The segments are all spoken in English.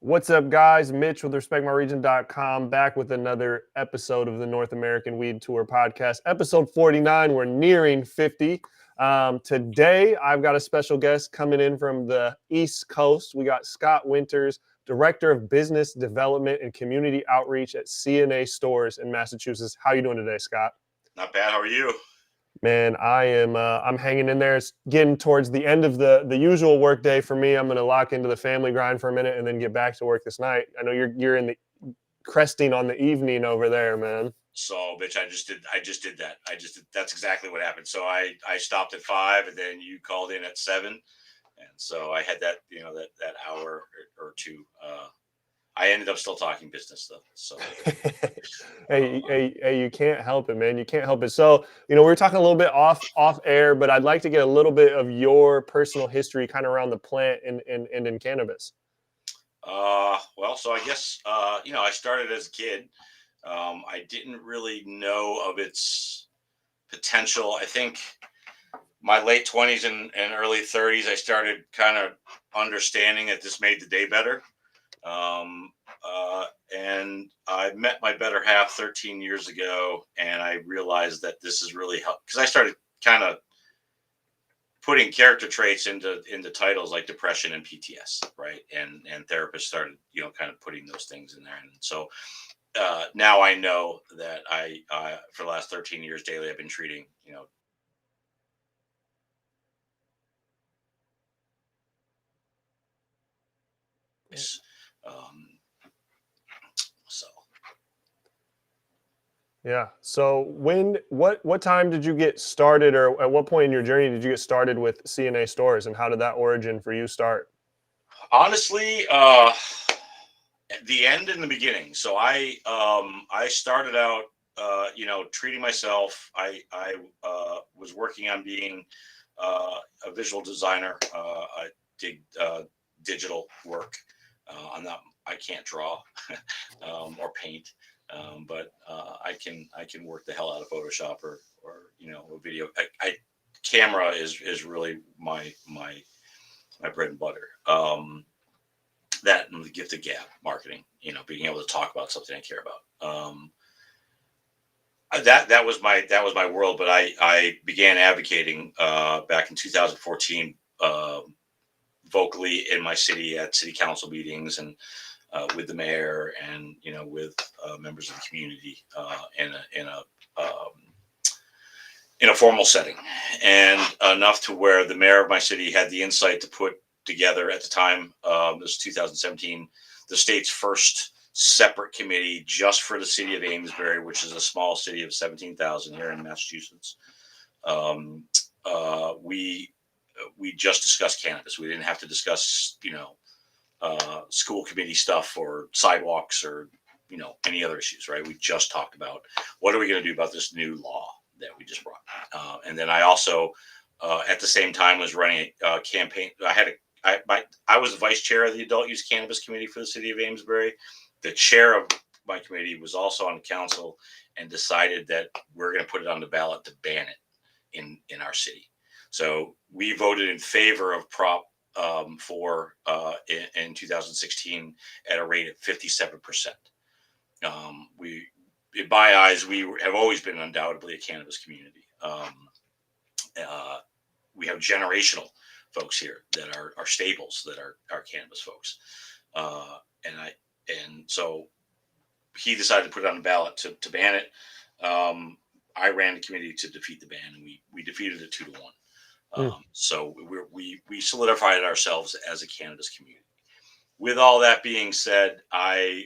What's up, guys? Mitch with RespectMyRegion.com back with another episode of the North American Weed Tour podcast, episode 49. We're nearing 50. Today, I've got a special guest coming in from the East Coast. We got Scott Winters, Director of Business Development and Community Outreach at CNA Stores in Massachusetts. How are you doing today, Scott? Not bad. How are you? Man, I'm hanging in there. It's getting towards the end of the usual work day for me. I'm going to lock into the family grind for a minute and then get back to work this night. I know you're in the cresting on the evening over there, man. So, Mitch, I just did that. That's exactly what happened. So I stopped at 5 and then you called in at 7. And so I had that, that hour or two. I ended up still talking business though. So hey, you can't help it, man. You can't help it. So, we were talking a little bit off air, but I'd like to get a little bit of your personal history kind of around the plant and in cannabis. Well, so I guess I started as a kid. I didn't really know of its potential. I think my late 20s and early 30s, I started kind of understanding that this made the day better. And I met my better half 13 years ago, and I realized that this is really helped because I started kind of putting character traits into titles like depression and PTS, right? And therapists started, kind of putting those things in there. And so now I know that I for the last 13 years daily, I've been treating, so. Yeah. So what time did you get started, or at what point in your journey did you get started with CNA Stores, and how did that origin for you start? Honestly, at the end and the beginning. So I started out, treating myself. I was working on being a visual designer. I did digital work. I can't draw or paint. But I can work the hell out of Photoshop or a video. Camera is really my bread and butter. That and the gift of gab marketing. Being able to talk about something I care about. That was my world. But I began advocating back in 2014 vocally in my city at city council meetings and. With the mayor and with members of the community in a formal setting, and enough to where the mayor of my city had the insight to put together at the time, this was 2017, the state's first separate committee just for the city of Amesbury, which is a small city of 17,000 here in Massachusetts. We just discussed cannabis. We didn't have to discuss school committee stuff or sidewalks or any other issues, right? We just talked about what are we going to do about this new law that we just brought. And then I also at the same time was running a campaign. I was the vice chair of the adult use cannabis committee for the city of Amesbury. The chair of my committee was also on the council and decided that we're going to put it on the ballot to ban it in our city. So we voted in favor of Prop 4 in 2016 at a rate of 57%. In my eyes, we have always been undoubtedly a cannabis community. We have generational folks here that are staples, that are cannabis folks. And so he decided to put it on the ballot to ban it. I ran the committee to defeat the ban, and we defeated it 2-1. So we solidified ourselves as a cannabis community. With all that being said, I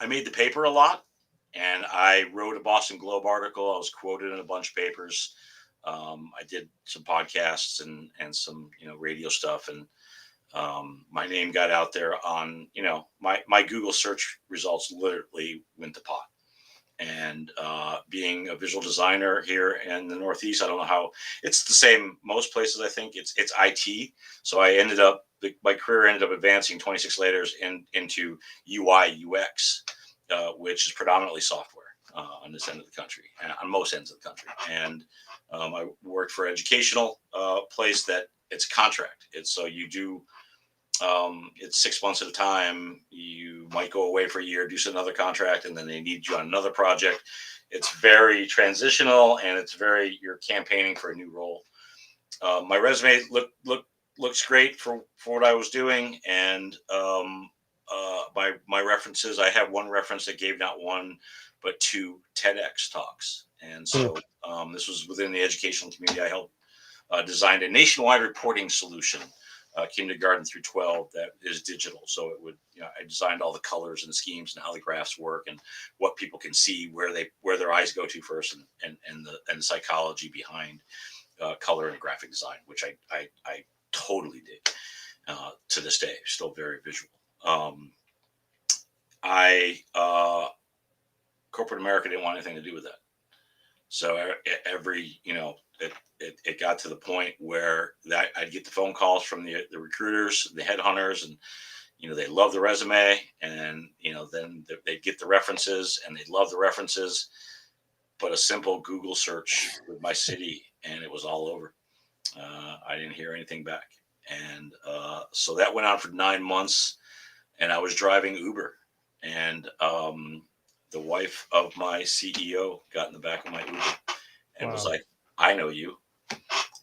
made the paper a lot, and I wrote a Boston Globe article. I was quoted in a bunch of papers. I did some podcasts and some radio stuff, and my name got out there on my Google search results literally went to pot. And being a visual designer here in the Northeast, I don't know how it's the same most places. I think it's IT. So I ended up my career ended up advancing 26 layers into UI UX, which is predominantly software on this end of the country, on most ends of the country. And I worked for an educational place that it's a contract. It's so you do It's 6 months at a time. You might go away for a year, do another contract, and then they need you on another project. It's very transitional, and you're campaigning for a new role. My resume looks great for what I was doing, and my references. I have one reference that gave not one but two TEDx talks, and so this was within the educational community. I helped designed a nationwide reporting solution, kindergarten through 12, that is digital. So it would, I designed all the colors and schemes and how the graphs work and what people can see, where their eyes go to first, and the psychology behind color and graphic design, which I totally dig. To this day, still very visual. Corporate America didn't want anything to do with that. So it got to the point where that I'd get the phone calls from the recruiters, the headhunters, and they love the resume, and then they'd get the references, and they'd love the references, but a simple Google search with my city, and it was all over. I didn't hear anything back, and so that went on for 9 months, and I was driving Uber, and the wife of my CEO got in the back of my Uber and was like, "I know you,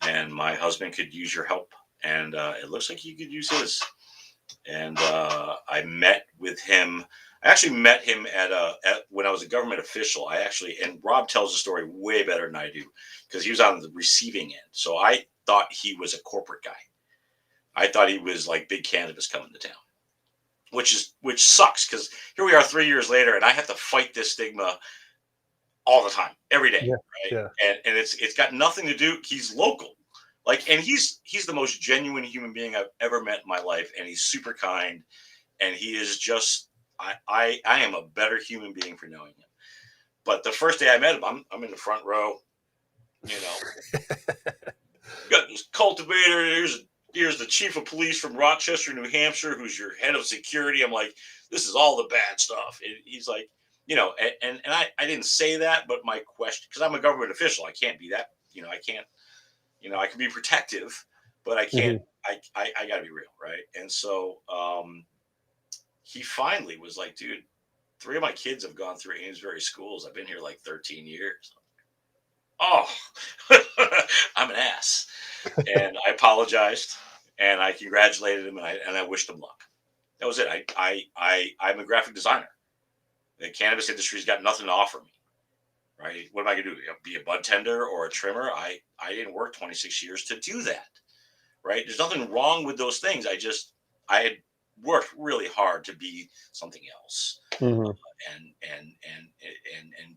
and my husband could use your help, and it looks like you could use his." And I met with him. I actually met him at when I was a government official. And Rob tells the story way better than I do, because he was on the receiving end. So I thought he was a corporate guy. I thought he was like big cannabis coming to town, which sucks, because here we are 3 years later, and I have to fight this stigma all the time, every day, right? Yeah. And it's got nothing to do. He's local, and he's the most genuine human being I've ever met in my life, and he's super kind, and he is just I am a better human being for knowing him. But the first day I met him, I'm in the front row, got this cultivator. Here's the chief of police from Rochester, New Hampshire, who's your head of security. I'm like, this is all the bad stuff. And he's like, and I didn't say that, but my question, because I'm a government official, I can't be that, I can't, I can be protective, but I can't, I gotta be real. Right. And so, he finally was like, "Dude, 3 of my kids have gone through Amesbury schools. I've been here like 13 years. Oh, I'm an ass." And I apologized, and I congratulated him, and I wished him luck. That was it. I'm a graphic designer. The cannabis industry's got nothing to offer me, right? What am I going to do? Be a bud tender or a trimmer? I didn't work 26 years to do that, right? There's nothing wrong with those things. I had worked really hard to be something else, and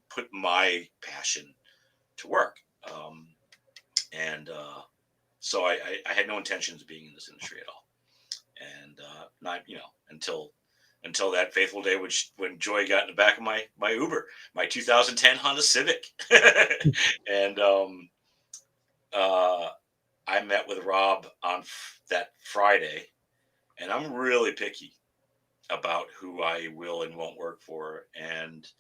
put my passion to work. So I had no intentions of being in this industry at all, and not until that fateful day, when Joy got in the back of my Uber, my 2010 Honda Civic, and I met with Rob on that Friday, and I'm really picky about who I will and won't work for, and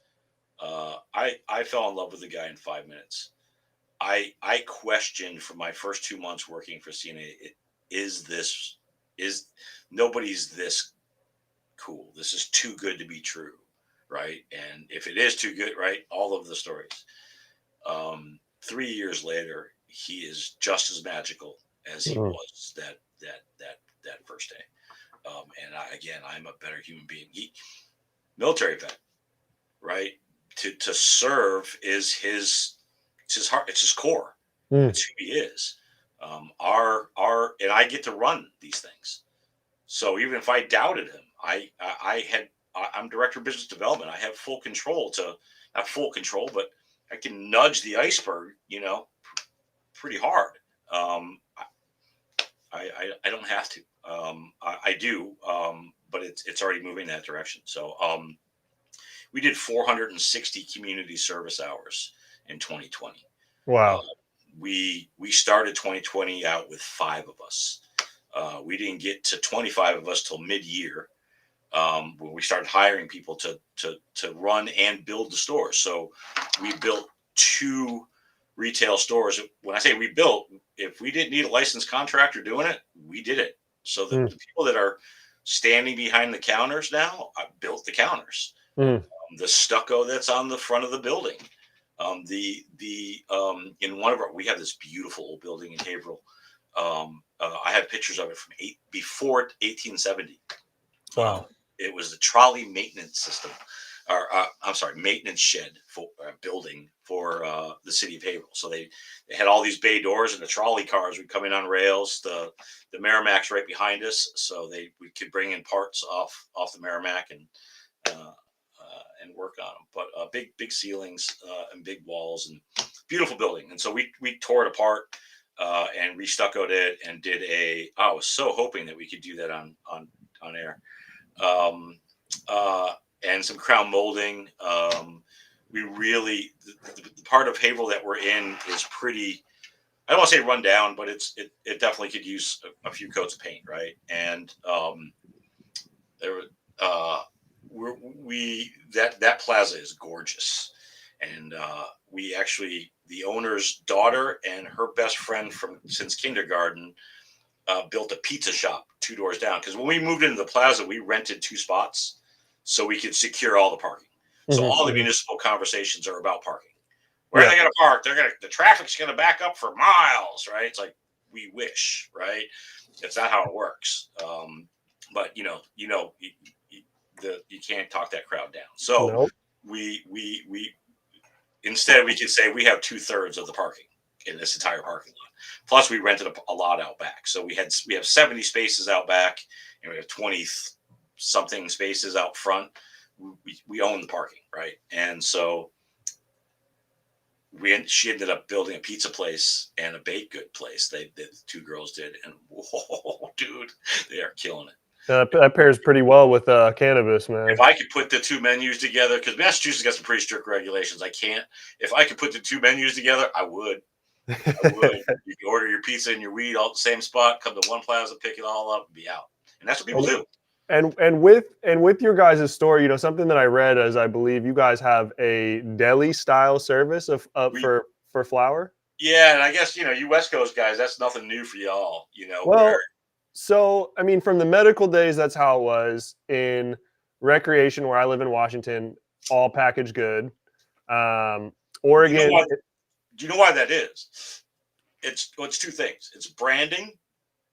I fell in love with the guy in 5 minutes. I questioned for my first 2 months working for CNA, is nobody's this cool. This is too good to be true, right? And if it is too good, right, all of the stories. 3 years later, he is just as magical as he was that first day. And I'm a better human being. Military vet, right? To serve is it's his heart. It's his core. It's who he is. And I get to run these things. So even if I doubted him, I'm director of business development. I have full control not full control, but I can nudge the iceberg, pretty hard. I don't have to. I do, but it's already moving that direction. So we did 460 community service hours in 2020. Wow. We started 2020 out with 5 of us. We didn't get to 25 of us till mid-year, when we started hiring people to run and build the stores. So we built 2 retail stores. When I say we built, if we didn't need a licensed contractor doing it, we did it. So the people that are standing behind the counters now, I built the counters. The stucco that's on the front of the building. In one of our, we have this beautiful old building in Haverhill. I have pictures of it from before 1870. Wow. It was the trolley maintenance system, or I'm sorry, maintenance shed for building for the city of Haverhill. So they had all these bay doors, and the trolley cars would come in on rails. The Merrimack's right behind us, so we could bring in parts off the Merrimack and work on them. But big ceilings and big walls and beautiful building. And so we tore it apart and restuccoed it and did I was so hoping that we could do that on air. And some crown molding. We really, the part of Haverhill that we're in is pretty, I don't want to say run down, but it definitely could use a few coats of paint, right? And that plaza is gorgeous. And we actually, the owner's daughter and her best friend since kindergarten built a pizza shop 2 doors down. Because when we moved into the plaza, we rented 2 spots so we could secure all the parking. So all the municipal conversations are about parking. Where are they going to park? The traffic's going to back up for miles, right? It's like, we wish, right? It's not how it works. But you can't talk that crowd down. So we instead we could say we have 2/3 of the parking in this entire parking lot. Plus, we rented a lot out back, so we have 70 spaces out back, and we have 20 something spaces out front. We own the parking, right? And so she ended up building a pizza place and a baked good place. The 2 girls did, and whoa, dude, they are killing it. That pairs pretty well with cannabis, man. If I could put the 2 menus together, because Massachusetts got some pretty strict regulations. I can't. If I could put the 2 menus together, I would. You can order your pizza and your weed all at the same spot, come to one plaza, pick it all up, and be out. And that's what people do. And with your guys' store, something that I read is I believe you guys have a deli style service for flower. Yeah, and I guess you West Coast guys, that's nothing new for y'all. Well, so I mean, from the medical days, that's how it was. In recreation, where I live in Washington, all packaged good. Oregon. Do you know why that is? It's 2 things. It's branding,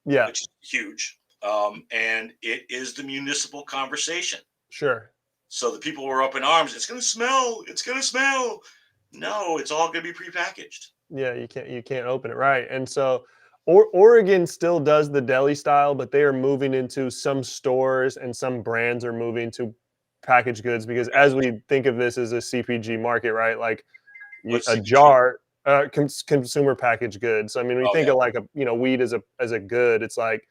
which is huge, and it is the municipal conversation. Sure. So the people were up in arms. It's going to smell. It's going to smell. No, it's all going to be prepackaged. Yeah, you can't open it, right? And so, Oregon still does the deli style, but they are moving into some stores, and some brands are moving to packaged goods because as we think of this as a CPG market, right? Like a jar. Consumer packaged goods. I mean, we think of like weed as a good. It's like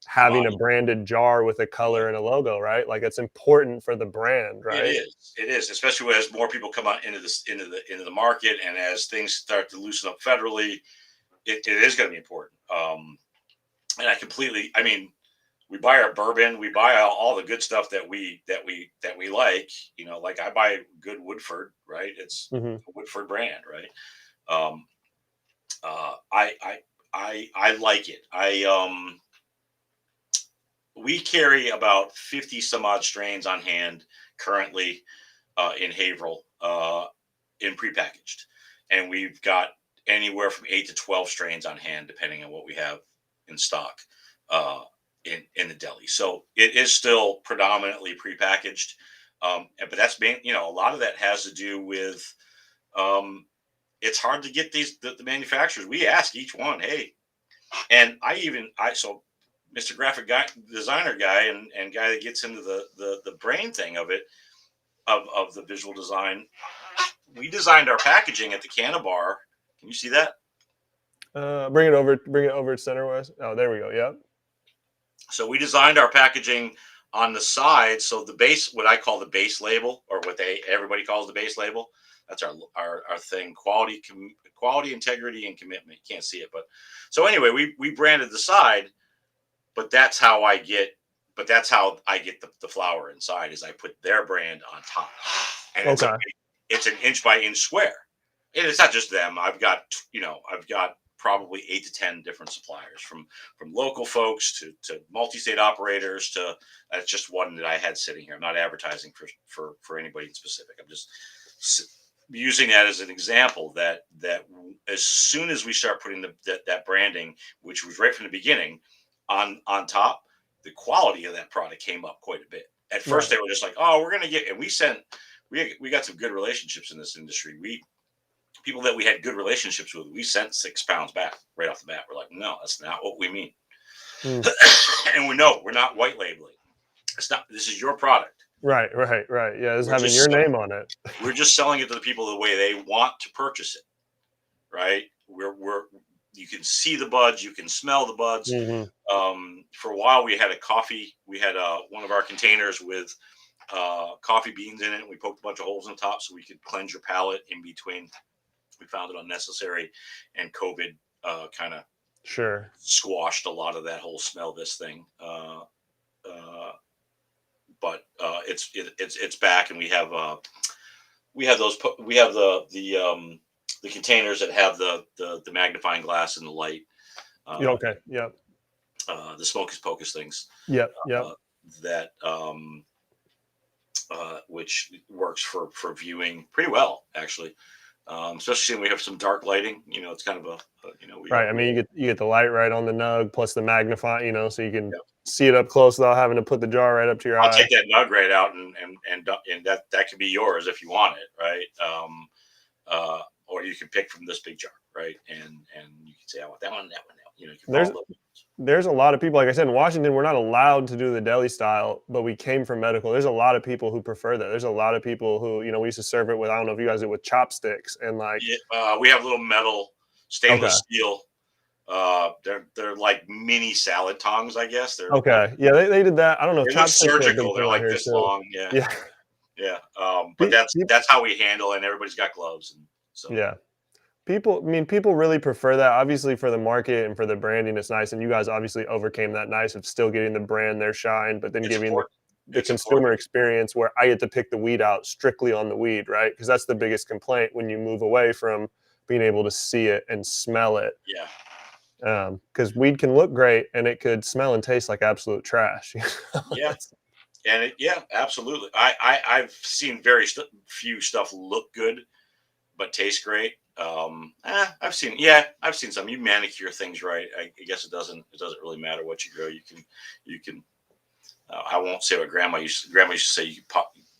having a branded jar with a color and a logo, right? Like it's important for the brand, right? It is, especially as more people come out into the market, and as things start to loosen up federally, it is going to be important. And I mean, we buy our bourbon, we buy all the good stuff that we like. Like I buy good Woodford, right? It's a Woodford brand, right? I like it. We carry about 50 some odd strains on hand currently in Haverhill in prepackaged, and we've got anywhere from 8 to 12 strains on hand depending on what we have in stock in the deli. So it is still predominantly prepackaged, but that's been a lot of that has to do with it's hard to get the manufacturers. We ask each one, hey, and so Mr. Graphic designer guy and guy that gets into the brain thing of it, of the visual design. We designed our packaging at the Canna Bar. Can you see that? Bring it over center west. Oh, there we go. Yep. So we designed our packaging on the side. So the base, what I call the base label, or what everybody calls the base label, that's our thing. Quality, integrity, and commitment. You can't see it, but so anyway, we branded the side, but that's how I get the flower inside, is I put their brand on top, and it's an inch by inch square. And it's not just them. I've got probably 8 to 10 different suppliers, from local folks to multi-state operators to that's just one that I had sitting here. I'm not advertising for anybody in specific. I'm just using that as an example that as soon as we start putting that branding, which was right from the beginning, on top, the quality of that product came up quite a bit. At first, they were just like, "Oh, we're gonna get," and we got some good relationships in this industry. People that we had good relationships with, we sent 6 pounds back right off the bat. We're like, "No, that's not what we mean," and we're not white labeling. It's not. This is your product. Right. Yeah, it's We're having your name on it. We're just selling it to the people the way they want to purchase it. Right? You can see the buds, you can smell the buds. For a while, we had one of our containers with coffee beans in it, and we poked a bunch of holes in the top so we could cleanse your palate in between. We found it unnecessary, and COVID kind of squashed a lot of that whole smell this thing. But it's back, and we have the containers that have the magnifying glass and the light. Okay. Yep. The Smokus Pocus things. Yep. That which works for viewing pretty well, actually. Especially when we have some dark lighting. It's kind of right. I mean, you get the light right on the nug, plus the magnifying. So you can see it up close without having to put the jar right up to your eye. I'll take that nug right out, and that could be yours if you want it, right? Or you can pick from this big jar, right? And you can say, I want that one, that one, that one. There's a lot of people, like I said, in Washington, we're not allowed to do the deli style, but we came from medical. There's a lot of people who prefer that. There's a lot of people who, we used to serve it with, I don't know if you guys do it with chopsticks and like. Yeah, we have little metal, stainless steel. They're like mini salad tongs, I guess. They're Yeah, they did that. I don't know. They're surgical. They're like this long. Yeah. But that's how we handle it. And everybody's got gloves, and so people really prefer that. Obviously, for the market and for the branding, it's nice. And you guys obviously overcame that nice of still getting the brand their shine, but then giving the consumer experience where I get to pick the weed out strictly on the weed, right? Because that's the biggest complaint when you move away from being able to see it and smell it. Because weed can look great and it could smell and taste like absolute trash. And absolutely. I've seen very few stuff look good but taste great. I've seen some. You manicure things right, I guess it doesn't really matter what you grow. You can I won't say what grandma used to say,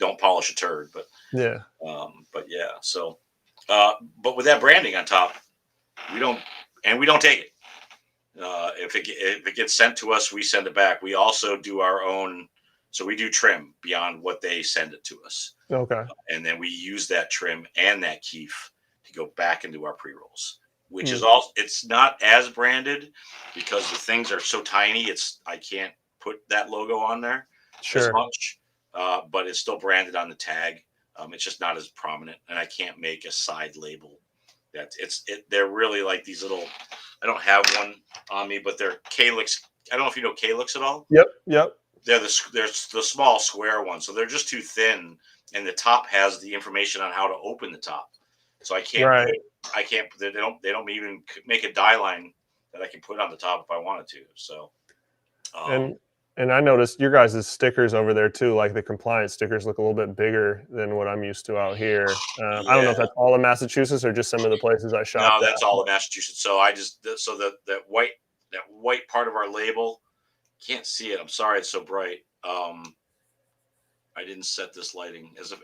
don't polish a turd, but so but with that branding on top, we don't take it. If it gets sent to us, we send it back. We also do our own, so we do trim beyond what they send it to us. And then we use that trim and that keef to go back into our pre-rolls, which is also, it's not as branded because the things are so tiny. I can't put that logo on there as much, but it's still branded on the tag. It's just not as prominent, and I can't make a side label. They're really like these little. I don't have one on me, but they're Calyx. I don't know if you know Calyx at all. Yep. They're the small square ones, so they're just too thin, and the top has the information on how to open the top. So I can't. They don't even make a die line that I can put on the top if I wanted to. So. And I noticed your guys' stickers over there too, like the compliance stickers look a little bit bigger than what I'm used to out here. I don't know if that's all of Massachusetts or just some of the places I shop. No, that's all of Massachusetts. So that white part of our label, can't see it. I'm sorry, it's so bright. I didn't set this lighting as a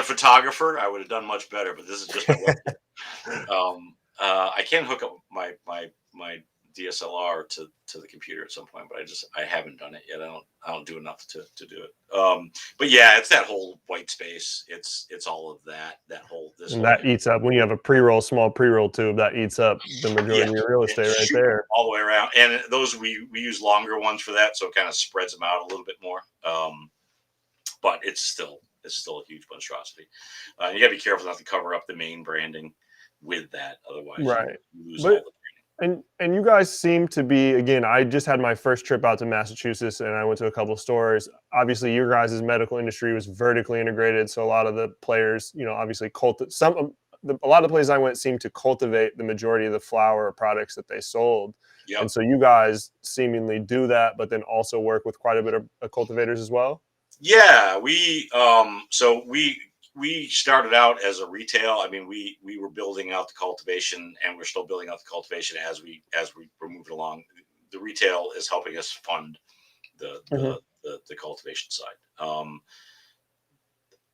photographer. I would have done much better, but this is just I can hook up my DSLR to the computer at some point, but I haven't done it yet. I don't do enough to do it. But yeah, it's that whole white space. It's all of that eats up when you have a small pre-roll tube that eats up the majority of your real estate right there. All the way around. And those we use longer ones for that, so it kind of spreads them out a little bit more. But it's still a huge monstrosity. You gotta be careful not to cover up the main branding with that, otherwise you lose all the branding. And you guys seem to be, again, I just had my first trip out to Massachusetts and I went to a couple of stores. Obviously, your guys' medical industry was vertically integrated. So a lot of the players, obviously a lot of the places I went seemed to cultivate the majority of the flower or products that they sold. Yep. And so you guys seemingly do that, but then also work with quite a bit of cultivators as well. Yeah, we started out as a retail. I mean, we were building out the cultivation, and we're still building out the cultivation as we were moving along. The retail is helping us fund the Hmm. the cultivation side.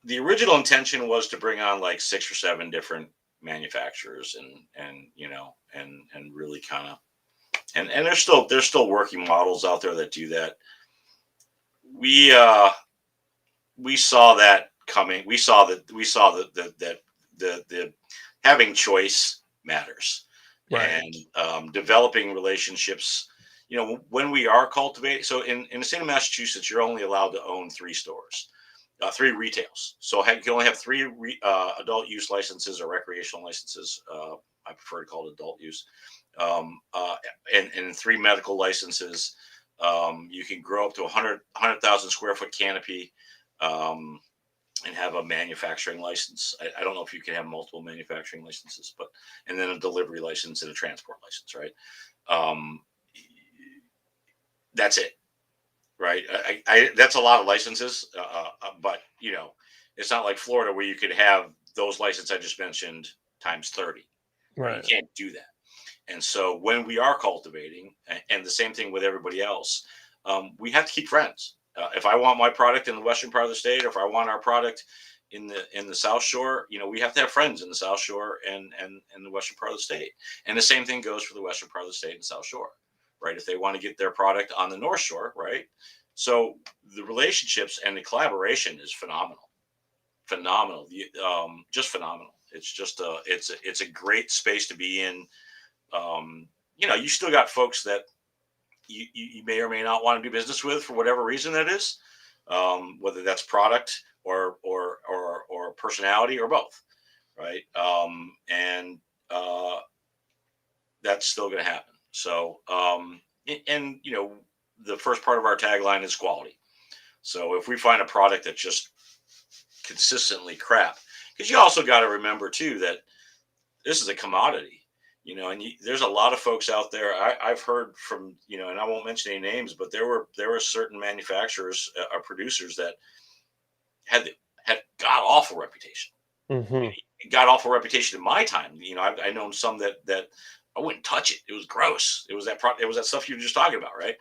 The original intention was to bring on like 6 or 7 different manufacturers, and really kind of, and there's still working models out there that do that. We we saw that coming. We saw that the having choice matters, Right. and developing relationships. When we are cultivating, so in the state of Massachusetts, you're only allowed to own 3 stores, 3 retails. So you can only have 3 adult use licenses or recreational licenses. I prefer to call it adult use, um, uh, and 3 medical licenses. You can grow up to 100,000 square foot canopy, um, and have a manufacturing license. I don't know if you can have multiple manufacturing licenses, but and then a delivery license and a transport license, right? Um, that's it, right? That's a lot of licenses, but it's not like Florida where you could have those licenses I just mentioned times 30. Right? You Right. can't do that. And so when we are cultivating, and the same thing with everybody else, we have to keep friends. If I want my product in the western part of the state, or if I want our product in the South Shore, we have to have friends in the South Shore and the western part of the state. And the same thing goes for the western part of the state and South Shore, right? If they want to get their product on the North Shore, right? So the relationships and the collaboration is phenomenal, phenomenal, just phenomenal. It's just it's a great space to be in. You still got folks that you may or may not want to do business with for whatever reason that is, whether that's product or personality or both, right? And that's still going to happen. So, and the first part of our tagline is quality. So if we find a product that's just consistently crap, because you also got to remember too that this is a commodity, and there's a lot of folks out there. I've heard from, and I won't mention any names, but there were certain manufacturers or producers that had had god awful reputation. Hmm. God awful reputation in my time. I've known some that I wouldn't touch it. It was gross. It was that stuff you were just talking about, right?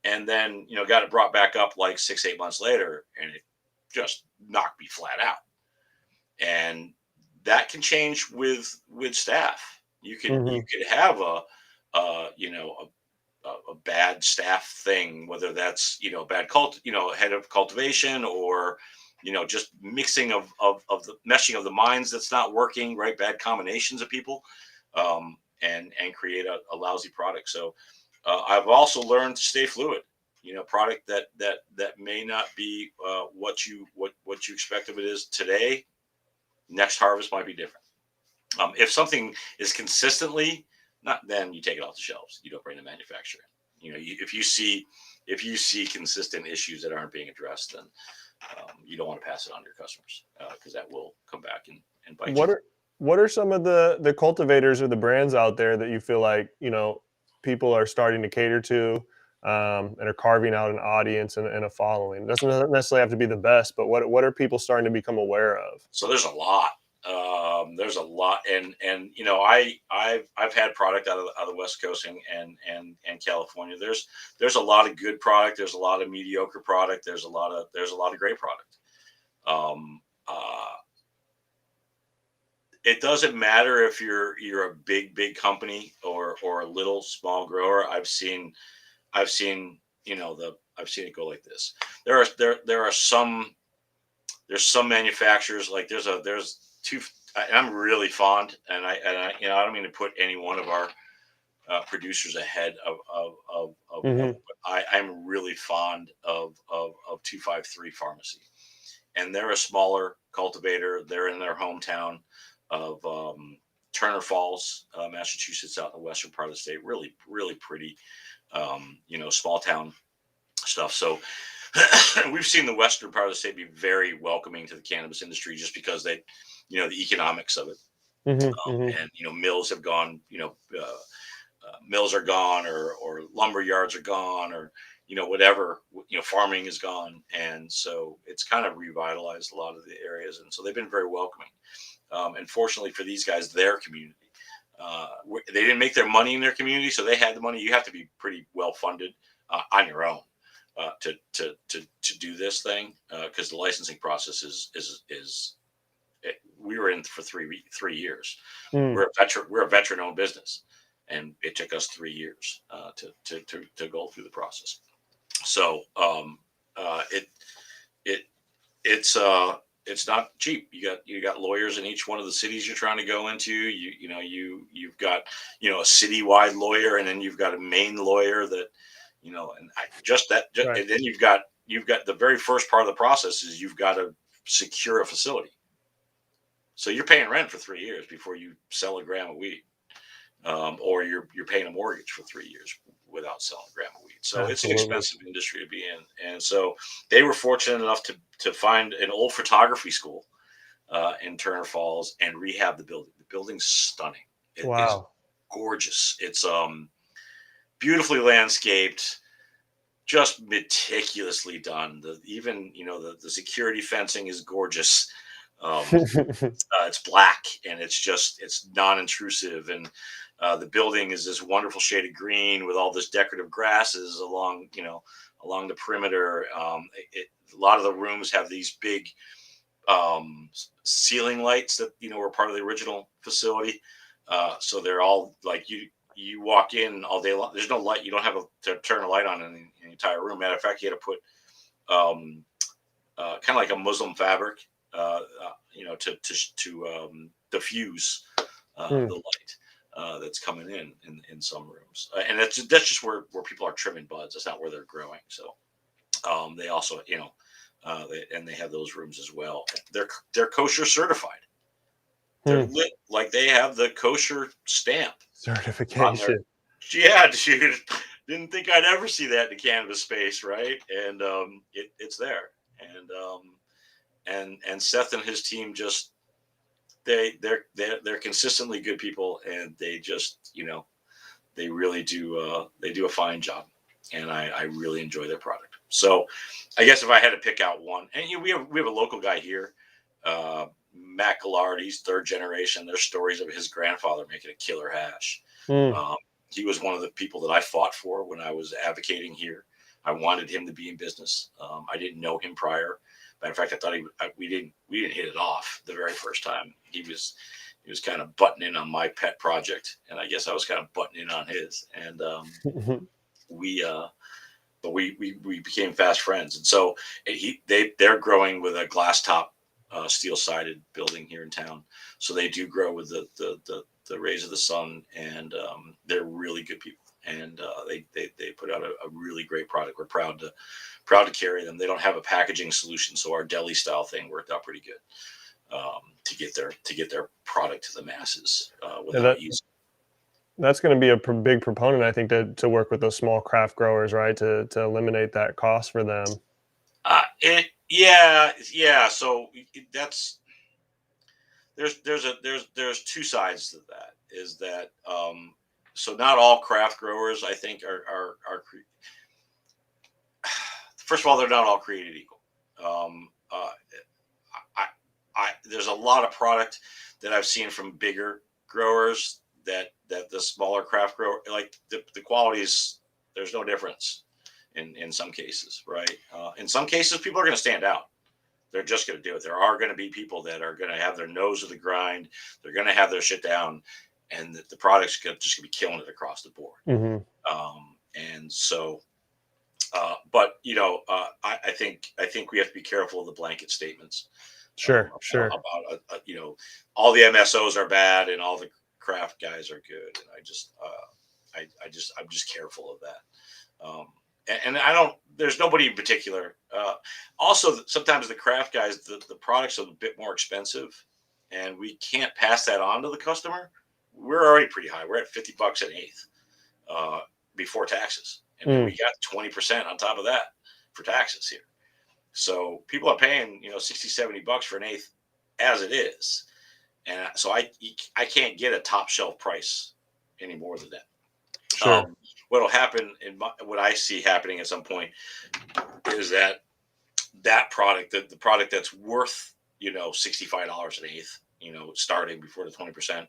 And then got it brought back up like 6 8 months later, and it just knocked me flat out. And that can change with staff. You Hmm. could have a bad staff thing, whether that's bad head of cultivation, or just mixing of the meshing of the minds that's not working, right? Bad combinations of people, and create a lousy product. So I've also learned to stay fluid. Product that may not be what you expect of it is today, next harvest might be different. If something is consistently not, then you take it off the shelves. You don't bring the manufacturer in. If you see consistent issues that aren't being addressed, then you don't want to pass it on to your customers, because that will come back and bite you. What are some of the cultivators or the brands out there that you feel like people are starting to cater to, and are carving out an audience and a following? It doesn't necessarily have to be the best, but what are people starting to become aware of? So there's a lot. There's a lot, and I've had product out of the West Coast and California. There's a lot of good product. There's a lot of mediocre product. There's a lot of great product. Um, uh, it doesn't matter if you're a big company or a little small grower. I've seen I've seen it go like this. There are some there's some manufacturers, like there's two. And I'm really fond, and I don't mean to put any one of our producers ahead of one, Hmm. but I'm really fond of 253 Pharmacy, and they're a smaller cultivator. They're in their hometown of Turner Falls, Massachusetts, out in the western part of the state. Really, really pretty, small town stuff. So we've seen the western part of the state be very welcoming to the cannabis industry, just because the economics of it. And mills have gone. Mills are gone, or lumber yards are gone, or whatever. Farming is gone, and so it's kind of revitalized a lot of the areas, and so they've been very welcoming. And fortunately for these guys, their community, they didn't make their money in their community, so they had the money. You have to be pretty well funded on your own to do this thing, because the licensing process is we were in for 3 years. We're a veteran owned business, and it took us 3 years to go through the process. So it's not cheap. You got lawyers in each one of the cities you're trying to go into. You've got a citywide lawyer, and then you've got a main lawyer that Right. and then you've got the very first part of the process is you've got to secure a facility. So you're paying rent for 3 years before you sell a gram of weed, or you're paying a mortgage for 3 years without selling a gram of weed. So It's an expensive industry to be in. And so they were fortunate enough to find an old photography school in Turner Falls and rehab the building. The building's stunning. It is gorgeous. It's beautifully landscaped, just meticulously done. The security fencing is gorgeous. It's black, and it's non-intrusive, and the building is this wonderful shade of green with all this decorative grasses along the perimeter. A lot of the rooms have these big ceiling lights that were part of the original facility, so they're all like you walk in all day long. There's no light. You don't have to turn a light on in the entire room. Matter of fact, you had to put kind of like a Muslim fabric, to diffuse the light that's coming in some rooms, and that's just where people are trimming buds. That's not where they're growing. So they also they have those rooms as well. They're kosher certified. They're lit, like they have the kosher stamp certification. Yeah, dude. Didn't think I'd ever see that in the cannabis space, right? And it's there. And Seth and his team just they're consistently good people, and they just they really do they do a fine job, and I really enjoy their product. So I guess if I had to pick out one, and we have a local guy here, Matt Gallardi's third generation. There's stories of his grandfather making a killer hash. He was one of the people that I fought for when I was advocating here. I wanted him to be in business. I didn't know him prior. Matter of fact, I thought we didn't hit it off the very first time. He was kind of butting in on my pet project, and I guess I was kind of butting in on his. And we became fast friends. And so they're growing with a glass top, steel sided building here in town. So they do grow with the rays of the sun, and they're really good people. And they put out a really great product. We're proud to carry them. They don't have a packaging solution, so our deli style thing worked out pretty good to get their product to the masses without using. That's going to be a big proponent, I think, to work with those small craft growers, right? To eliminate that cost for them. Yeah. So that's there's two sides to that. Is that so not all craft growers, I think, are first of all, they're not all created equal. There's a lot of product that I've seen from bigger growers that the smaller craft grower, like the qualities, there's no difference in some cases, right? In some cases, people are going to stand out. They're just going to do it. There are going to be people that are going to have their nose to the grind. They're going to have their shit down, and the product's just going to be killing it across the board. And so, but I think we have to be careful of the blanket statements. Sure. About all the MSOs are bad and all the craft guys are good, and I'm just careful of that. And I don't. There's nobody in particular. Also, sometimes the craft guys, the products are a bit more expensive, and we can't pass that on to the customer. We're already pretty high. We're at $50 an eighth before taxes, and then we got 20% on top of that for taxes here. So people are paying $60-$70 for an eighth as it is, and so I can't get a top shelf price any more than that. Sure. What'll happen what I see happening at some point is that product, the product that's worth $65 an eighth, starting before the 20%,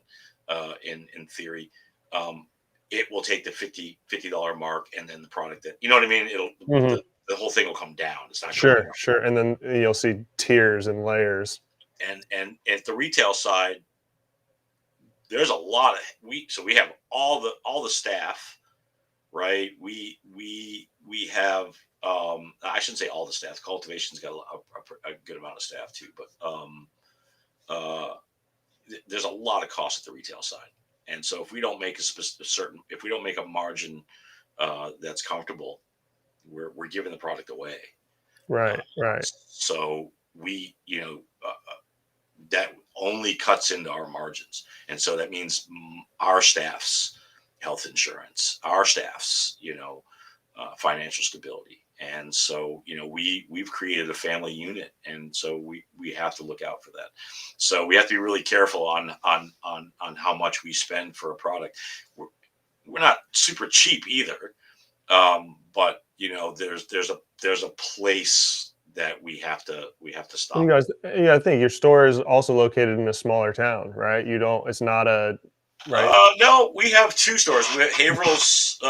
in theory, it will take the $50 mark, and then the product that what I mean. It'll the whole thing will come down. It's not going up. Sure, and then you'll see tiers and layers. And at the retail side, there's a lot of we have all the staff, right? We have I shouldn't say all the staff. Cultivation's got a good amount of staff too, but there's a lot of cost at the retail side, and so if we don't make if we don't make a margin that's comfortable, we're giving the product away. Right. So we that only cuts into our margins, and so that means our staff's health insurance, our staff's financial stability. And so we've created a family unit, and so we have to look out for that. So we have to be really careful on how much we spend for a product. We're not super cheap either, but there's a place that we have to stop. You guys, yeah, I think your store is also located in a smaller town, right? It's not a right. No, we have two stores. Haverhill's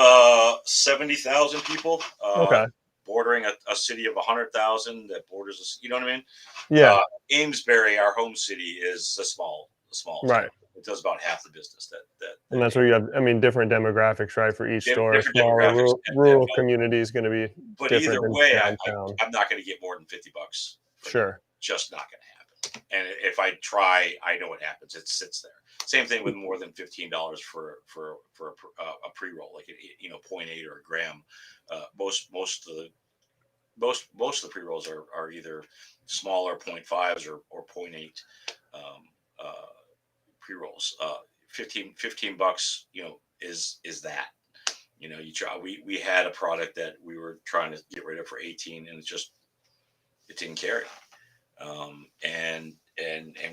70,000 people. Okay. Bordering a city of 100,000 that borders, you know what I mean? Yeah. Amesbury, our home city, is a small right. town. It does about half the business and that's where you have, different demographics, right? For each store, smaller rural community is going to be but different. Either way, I'm not going to get more than $50. Sure. Just not going to happen. And if I try, I know what happens. It sits there. Same thing with more than $15 for a pre-roll, like 0.8 or a gram. Most of the pre-rolls are either smaller 0.5s or 0.8 pre-rolls. $15, is that. You try. We had a product that we were trying to get rid of for 18, and it didn't carry. And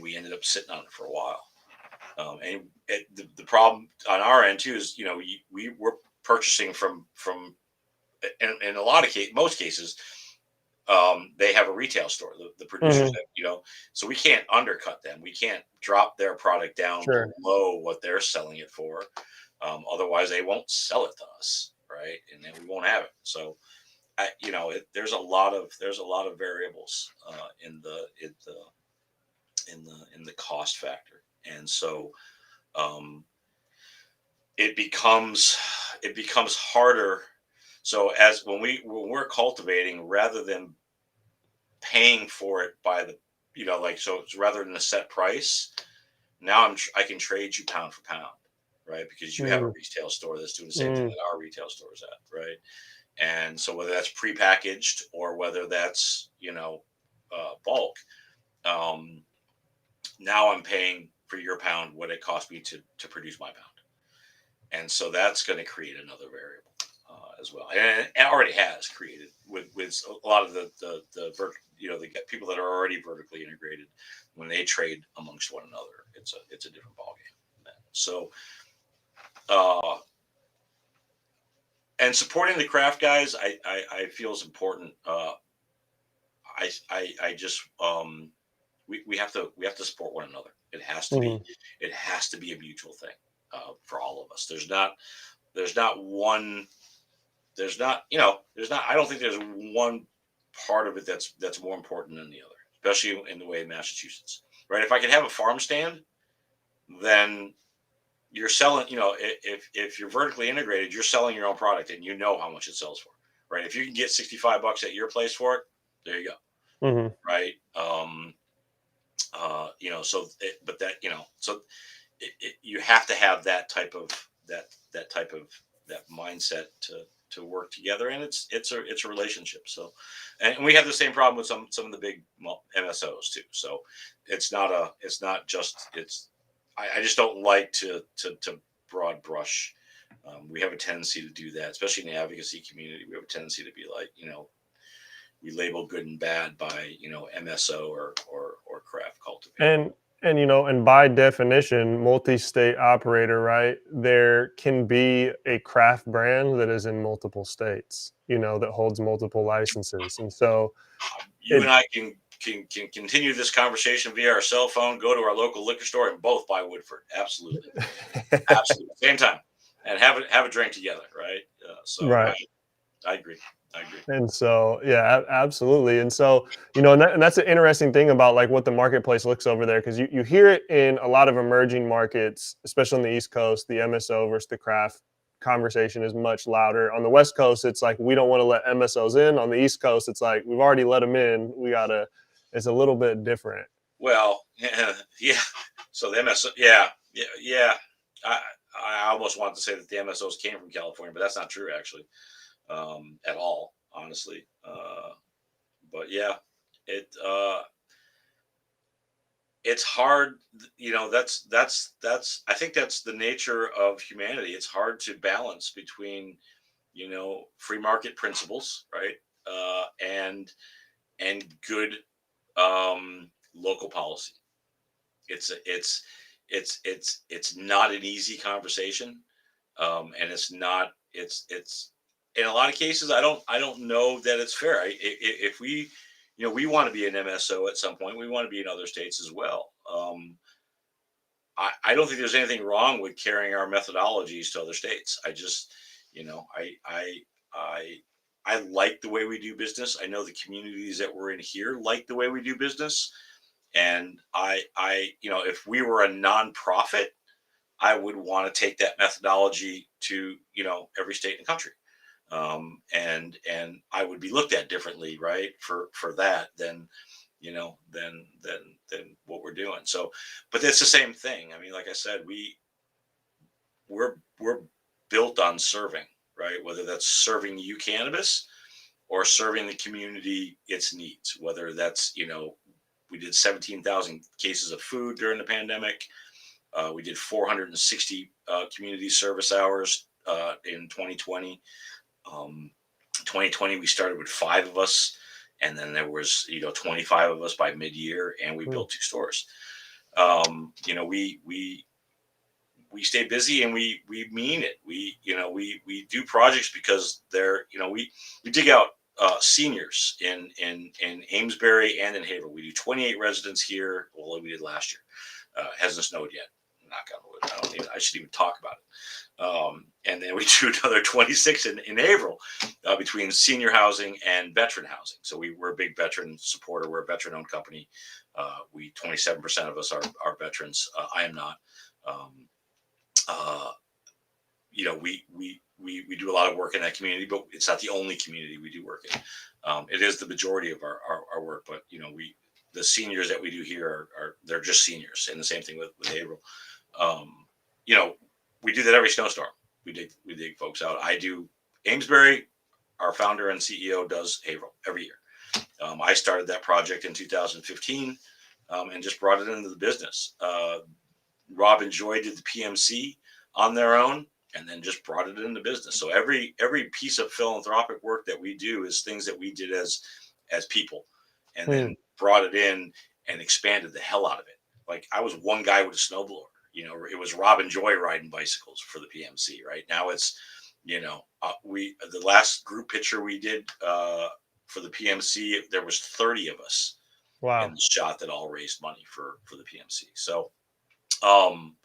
we ended up sitting on it for a while. And the problem on our end too is, we were purchasing from in a lot of most cases, they have a retail store, the producers, so we can't undercut them. We can't drop their product down below what they're selling it for. Otherwise they won't sell it to us. Right. And then we won't have it. So, there's a lot of variables in the cost factor, and so it becomes harder. So when we're cultivating, rather than paying for it by the so it's rather than a set price, now I can trade you pound for pound, right? Because you have a retail store that's doing the same thing that our retail store is at, right? And so whether that's prepackaged or whether that's bulk, now I'm paying for your pound what it cost me to produce my pound, and so that's going to create another variable as well, and it already has created with a lot of the people that are already vertically integrated. When they trade amongst one another, it's a different ballgame. So. And supporting the craft guys, I feel is important. I just we have to support one another. It has to be a mutual thing for all of us. I don't think there's one part of it that's more important than the other, especially in the way of Massachusetts, right? If I could have a farm stand, then you're selling, if you're vertically integrated, you're selling your own product and how much it sells for, right? If you can get $65 at your place for it, there you go. Right. You have to have that type of mindset to work together. And it's a relationship. So, and we have the same problem with some of the big MSOs too. So I just don't like to broad brush. We have a tendency to do that, especially in the advocacy community. We have a tendency to be like, we label good and bad by, MSO or craft cultivator. And, and by definition, multi-state operator, right? There can be a craft brand that is in multiple states, that holds multiple licenses. And so You it and I can continue this conversation via our cell phone, go to our local liquor store, and both buy Woodford. Absolutely, absolutely, same time, and have a drink together, right? So right. I agree. I agree. And so, yeah, absolutely. And so, and that's an interesting thing about like what the marketplace looks over there, because you hear it in a lot of emerging markets, especially on the East Coast. The MSO versus the craft conversation is much louder. On the West Coast, it's like we don't want to let MSOs in. On the East Coast, it's like we've already let them in. It's a little bit different. Well, yeah. So the MSO, yeah. I I almost wanted to say that the MSOs came from California, but that's not true actually, at all, honestly. But yeah, it it's hard. That's I think that's the nature of humanity. It's hard to balance between free market principles, right, and good local policy. It's not an easy conversation, and it's in a lot of cases I don't know that it's fair. If we we want to be an MSO at some point, we want to be in other states as well. I don't think there's anything wrong with carrying our methodologies to other states. I just you know I I like the way we do business. I know the communities that we're in here like the way we do business, and if we were a nonprofit, I would want to take that methodology to every state in the country, and I would be looked at differently, right, for that than than what we're doing. So, but it's the same thing. I mean, like I said, we're built on serving, right? Whether that's serving you cannabis or serving the community its needs, whether that's we did 17,000 cases of food during the pandemic. We did 460 community service hours in 2020. 2020, we started with 5 of us, and then there was 25 of us by mid-year, and we Hmm. built 2 stores. We stay busy, and we mean it. We do projects because we dig out seniors in Amesbury and in Haverhill. We do 28 residents here. Well, we did last year. Hasn't snowed yet. Knock on wood. I shouldn't even talk about it. And then we do another 26 in Haverhill, between senior housing and veteran housing. So we're a big veteran supporter. We're a veteran-owned company. We 27% of us are veterans. I am not. Uh, we do a lot of work in that community, but it's not the only community we do work in. It is the majority of our work, but the seniors that we do here they're just seniors, and the same thing with Haverhill. Um, we do that every snowstorm. We dig folks out. I do Amesbury. Our founder and CEO does Haverhill every year. I started that project in 2015, and just brought it into the business. Rob and Joy did the PMC on their own, and then just brought it into business. So every piece of philanthropic work that we do is things that we did as people, and Hmm. then brought it in and expanded the hell out of it. Like, I was one guy with a snowblower. It was Rob and Joy riding bicycles for the PMC. Right now, it's we the last group picture we did for the PMC, there was 30 of us in Wow. the shot that all raised money for the PMC. So, um,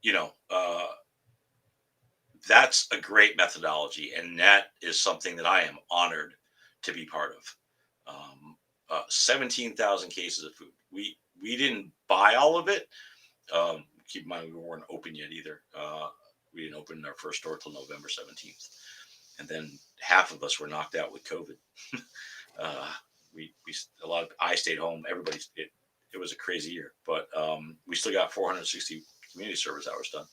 you know, uh, that's a great methodology, and that is something that I am honored to be part of. 17,000 cases of food. We didn't buy all of it. Keep in mind, we weren't open yet either. We didn't open our first store till November 17th, and then half of us were knocked out with COVID. uh, we a lot of I stayed home. It was a crazy year, but we still got 460 community service hours done.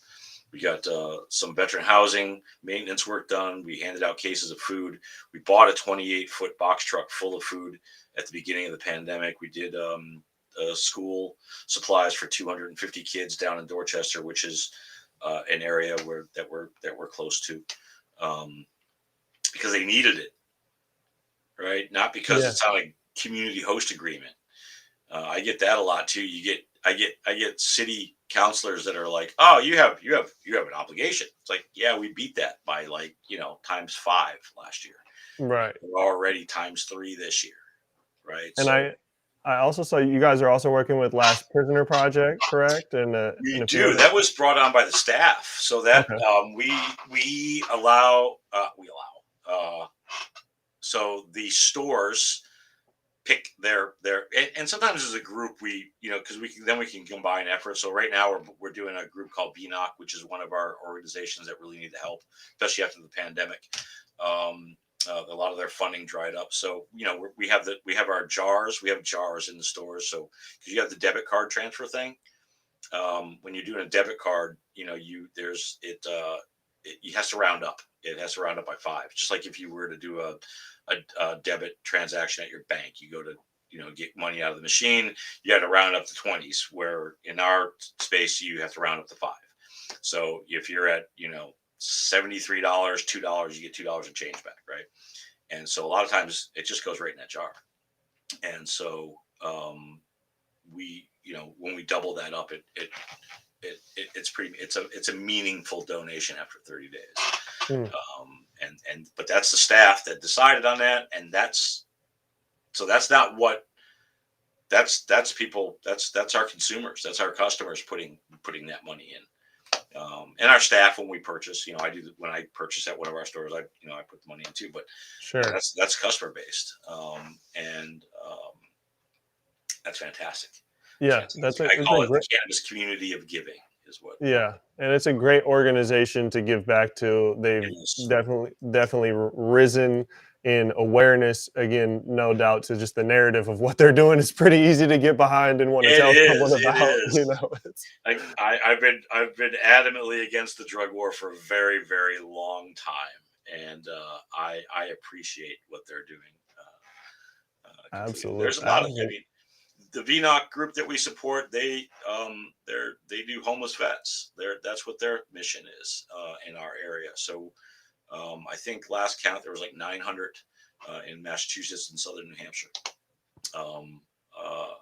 We got some veteran housing maintenance work done. We handed out cases of food. We bought a 28-foot box truck full of food at the beginning of the pandemic. We did school supplies for 250 kids down in Dorchester, which is an area that we're close to, because they needed it, right? Not because Yeah. it's on a community host agreement. I get that a lot too. You get I get city councilors that are like, oh, you have an obligation. It's like, yeah, we beat that by like, times 5 last year. Right. We're already times 3 this year, right? And So I also saw you guys are also working with Last Prisoner Project, correct? And we a few do. other. That was brought on by the staff, so that Okay. we allow so the stores pick their and sometimes as a group we because we can combine efforts. So right now we're doing a group called VNOC, which is one of our organizations that really need the help, especially after the pandemic. A lot of their funding dried up, so we have our jars. We have jars in the stores, so because you have the debit card transfer thing. When you're doing a debit card, it has to round up. It has to round up by 5. Just like if you were to do a debit transaction at your bank, you go to get money out of the machine, you got to round up to 20s. Where in our space, you have to round up to 5. So if you're at $73, $2, you get $2 in change back, right? And so a lot of times it just goes right in that jar. And so when we double that up, it's a meaningful donation after 30 days. Mm. But that's the staff that decided on that, and that's not what that's people that's our consumers, that's our customers putting that money in. And our staff, when we purchase, when I purchase at one of our stores, I put the money in too. But Sure. that's customer based, and that's fantastic. Yeah, Fantastic. I it's a call it the great. cannabis community of giving, is what Yeah, and it's a great organization to give back to. it They've is. definitely risen in awareness. Again, no doubt to just the narrative of what they're doing is pretty easy to get behind and want to It tell someone is. It about. is. It's I've been adamantly against the drug war for a very, very long time, and I appreciate what they're doing. Completely. There's absolute, a lot of. I absolute. mean, the VNOC group that we support, they do homeless vets. That's what their mission is in our area. So I think last count there was like 900 in Massachusetts and southern New Hampshire. Um, uh,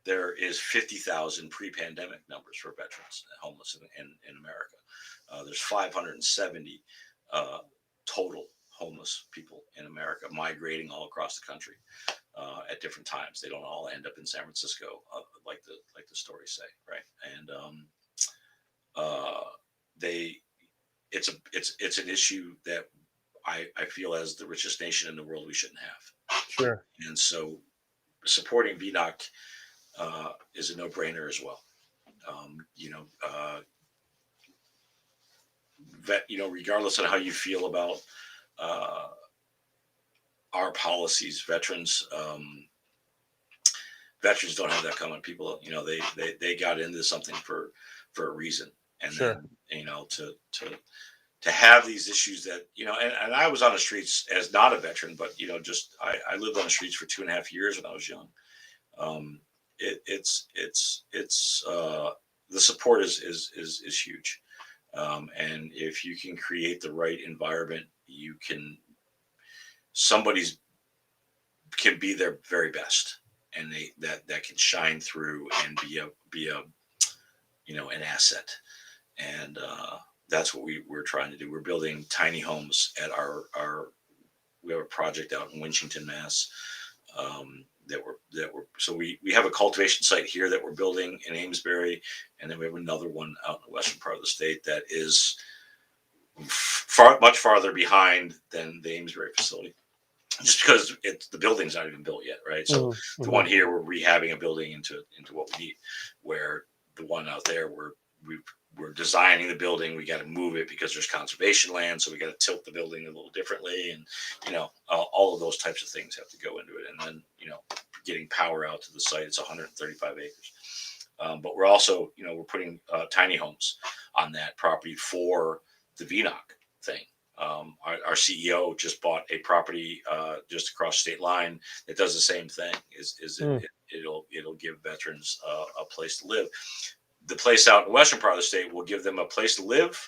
there is 50,000 pre-pandemic numbers for veterans homeless in America. There's 570 total homeless people in America migrating all across the country at different times. They don't all end up in San Francisco, like the stories say, right? And they it's an issue that I feel as the richest nation in the world we shouldn't have. Sure. And so supporting VNOC is a no-brainer as well. Regardless of how you feel about uh, our policies, veterans don't have that coming. People, they got into something for a reason, and Sure. then to have these issues that and I was on the streets as not a veteran, but just I lived on the streets for 2.5 years when I was young. It's the support is huge, and if you can create the right environment, somebody's can be their very best, and that can shine through and be a an asset. And that's what we're trying to do. We're building tiny homes at our we have a project out in Winchington, Mass. So we have a cultivation site here that we're building in Amesbury, and then we have another one out in the western part of the state that is much farther behind than the Amesbury facility, just because the building's not even built yet, right? So the one here, we're rehabbing a building into what we need, where the one out there, we're designing the building. We got to move it because there's conservation land, so we got to tilt the building a little differently, and all of those types of things have to go into it. And then getting power out to the site, it's 135 acres. But we're also we're putting tiny homes on that property for the VNOC thing. Our CEO just bought a property just across state line that does the same thing. It'll give veterans a place to live. The place out in the western part of the state will give them a place to live.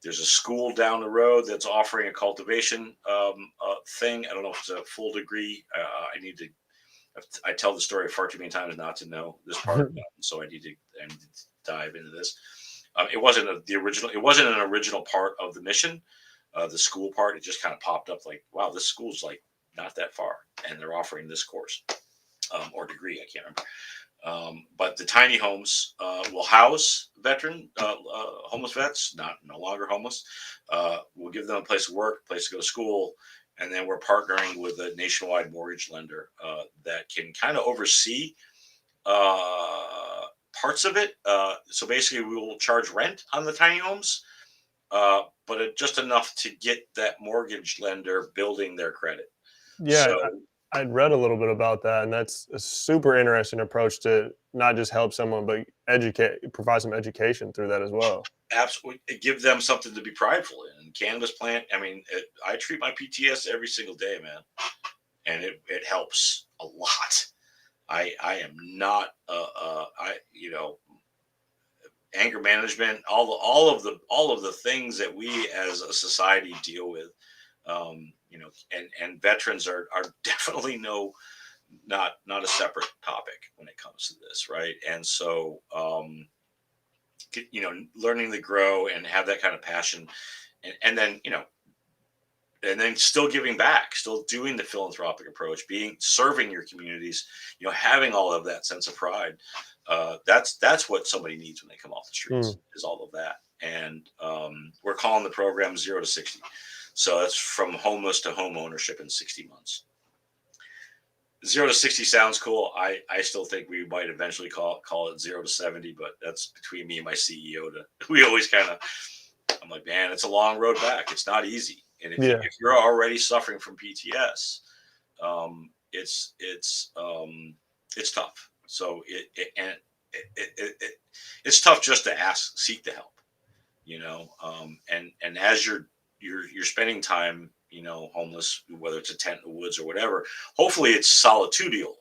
There's a school down the road that's offering a cultivation thing. I don't know if it's a full degree. I need to I tell the story far too many times not to know this part, so I need to dive into this. It wasn't the original. It wasn't an original part of the mission, the school part. It just kind of popped up like, wow, this school's like not that far, and they're offering this course or degree. I can't remember. But the tiny homes will house homeless vets, no longer homeless. We'll give them a place to work, a place to go to school, and then we're partnering with a nationwide mortgage lender that can kind of oversee parts of it. So basically, we will charge rent on the tiny homes, but just enough to get that mortgage lender building their credit. Yeah, So I'd read a little bit about that, and that's a super interesting approach to not just help someone, but provide some education through that as well. absolutely give them something to be prideful in. Cannabis plant. I mean, I treat my PTS every single day, man, and it helps a lot. I am not anger management, all of the things that we as a society deal with. And veterans are definitely not a separate topic when it comes to this, right? And so learning to grow and have that kind of passion, and then and then still giving back, still doing the philanthropic approach, serving your communities, having all of that sense of pride. That's what somebody needs when they come off the streets, is all of that. And we're calling the program 0 to 60. So that's from homeless to home ownership in 60 months. 0 to 60 sounds cool. I still think we might eventually call it 0 to 70, but that's between me and my CEO. We always I'm like, man, it's a long road back. It's not easy. And if you're already suffering from PTS, it's tough. So it's tough just to seek the help, and as you're spending time, homeless, whether it's a tent in the woods or whatever, hopefully it's solitudinal.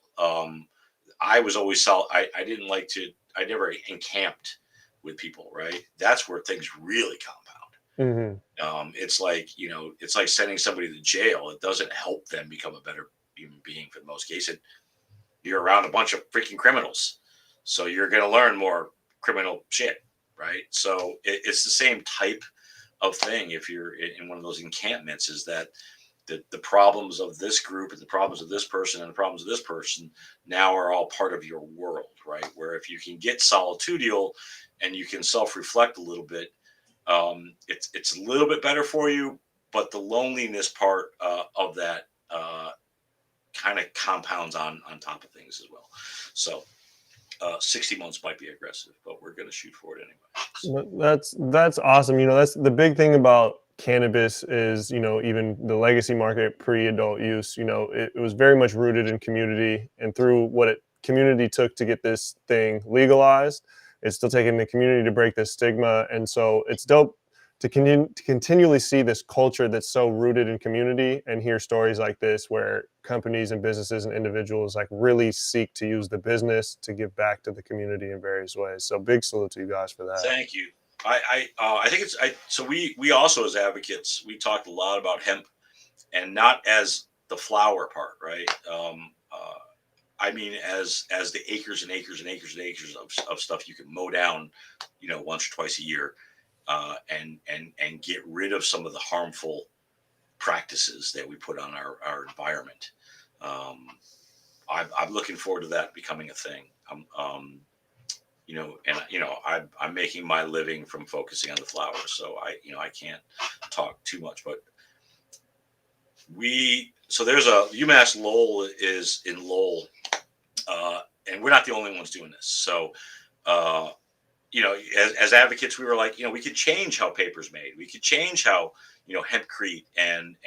I was always I didn't like to, I never encamped with people, right? That's where things really compound. It's like sending somebody to jail. It doesn't help them become a better human being for the most case. You're around a bunch of freaking criminals, so you're going to learn more criminal shit, right? So it's the same type of thing. If you're in one of those encampments, is that the problems of this group and the problems of this person and the problems of this person now are all part of your world, right? Where if you can get solitudinal and you can self-reflect a little bit, it's a little bit better for you, but the loneliness part of that kind of compounds on top of things as well. So 60 months might be aggressive, but we're going to shoot for it anyway. So that's awesome. That's the big thing about cannabis is, even the legacy market pre-adult use, it was very much rooted in community, and through what community took to get this thing legalized, it's still taking the community to break this stigma. And so it's dope to continually see this culture that's so rooted in community, and hear stories like this where companies and businesses and individuals like really seek to use the business to give back to the community in various ways. So big salute to you guys for that. Thank you. I think so we also, as advocates, we talked a lot about hemp, and not as the flower part, right? I mean, as the acres and acres and acres and acres of stuff you can mow down, once or twice a year, and get rid of some of the harmful practices that we put on our environment. I'm looking forward to that becoming a thing. I'm making my living from focusing on the flowers, so I can't talk too much, but so there's a UMass Lowell is in Lowell, and we're not the only ones doing this. So, as advocates, we were like, we could change how paper's made. We could change how, hempcrete and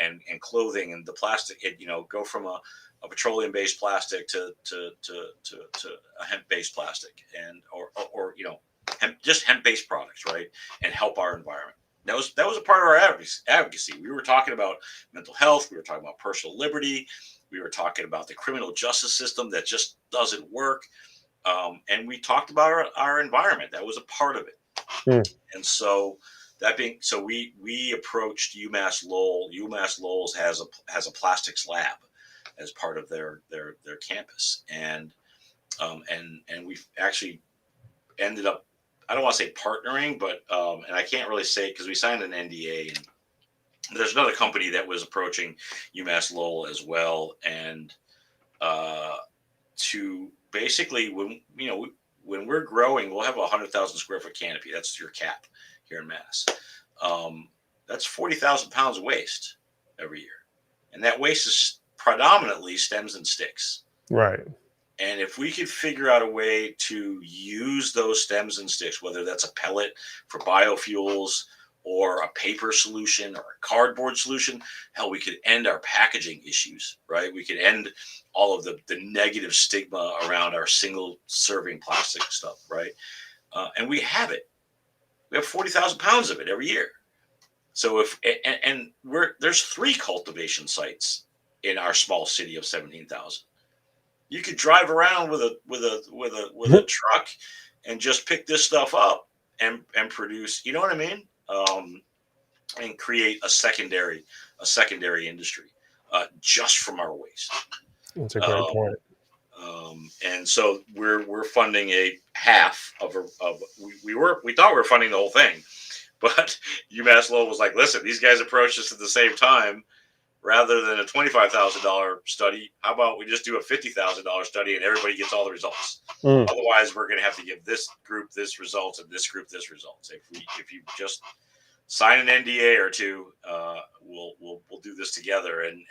clothing and the plastic, go from a petroleum-based plastic to a hemp-based plastic, and or just hemp-based products, right? And help our environment. That was a part of our advocacy. We were talking about mental health. We were talking about personal liberty. We were talking about the criminal justice system that just doesn't work. And we talked about our environment. That was a part of it. And so we approached UMass Lowell. UMass Lowell has a plastics lab, as part of their campus, and we've actually ended up, I don't want to say partnering, but and I can't really say because we signed an NDA, and there's another company that was approaching UMass Lowell as well, and to basically when we're growing, we'll have a 100,000 square foot canopy. That's your cap here in Mass. That's 40,000 pounds of waste every year, and that waste is predominantly stems and sticks. Right. And if we could figure out a way to use those stems and sticks, whether that's a pellet for biofuels or a paper solution or a cardboard solution, hell, we could end our packaging issues, right? We could end all of the negative stigma around our single serving plastic stuff, right? And we have it. We have 40,000 pounds of it every year. So there's 3 cultivation sites in our small city of 17,000. You could drive around with a truck and just pick this stuff up and produce, you know what I mean? And create a secondary industry just from our waste. That's a great point. And so we're funding a half of we thought we were funding the whole thing, but UMass Lowell was like, listen, these guys approached us at the same time. Rather than a $25,000 study, how about we just do a $50,000 study and everybody gets all the results? Otherwise, we're going to have to give this group this results and this group this results. If you just sign an NDA or two, we'll do this together, and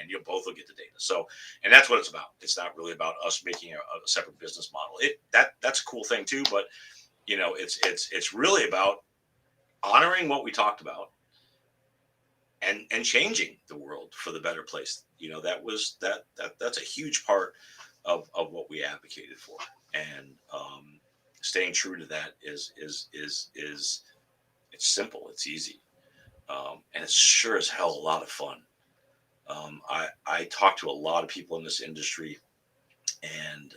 you both will get the data. So, and that's what it's about. It's not really about us making a separate business model. That's a cool thing too, but it's really about honoring what we talked about. And changing the world for the better place. That's a huge part of what we advocated for, and staying true to that is it's simple, it's easy, and it's sure as hell a lot of fun. I talk to a lot of people in this industry, and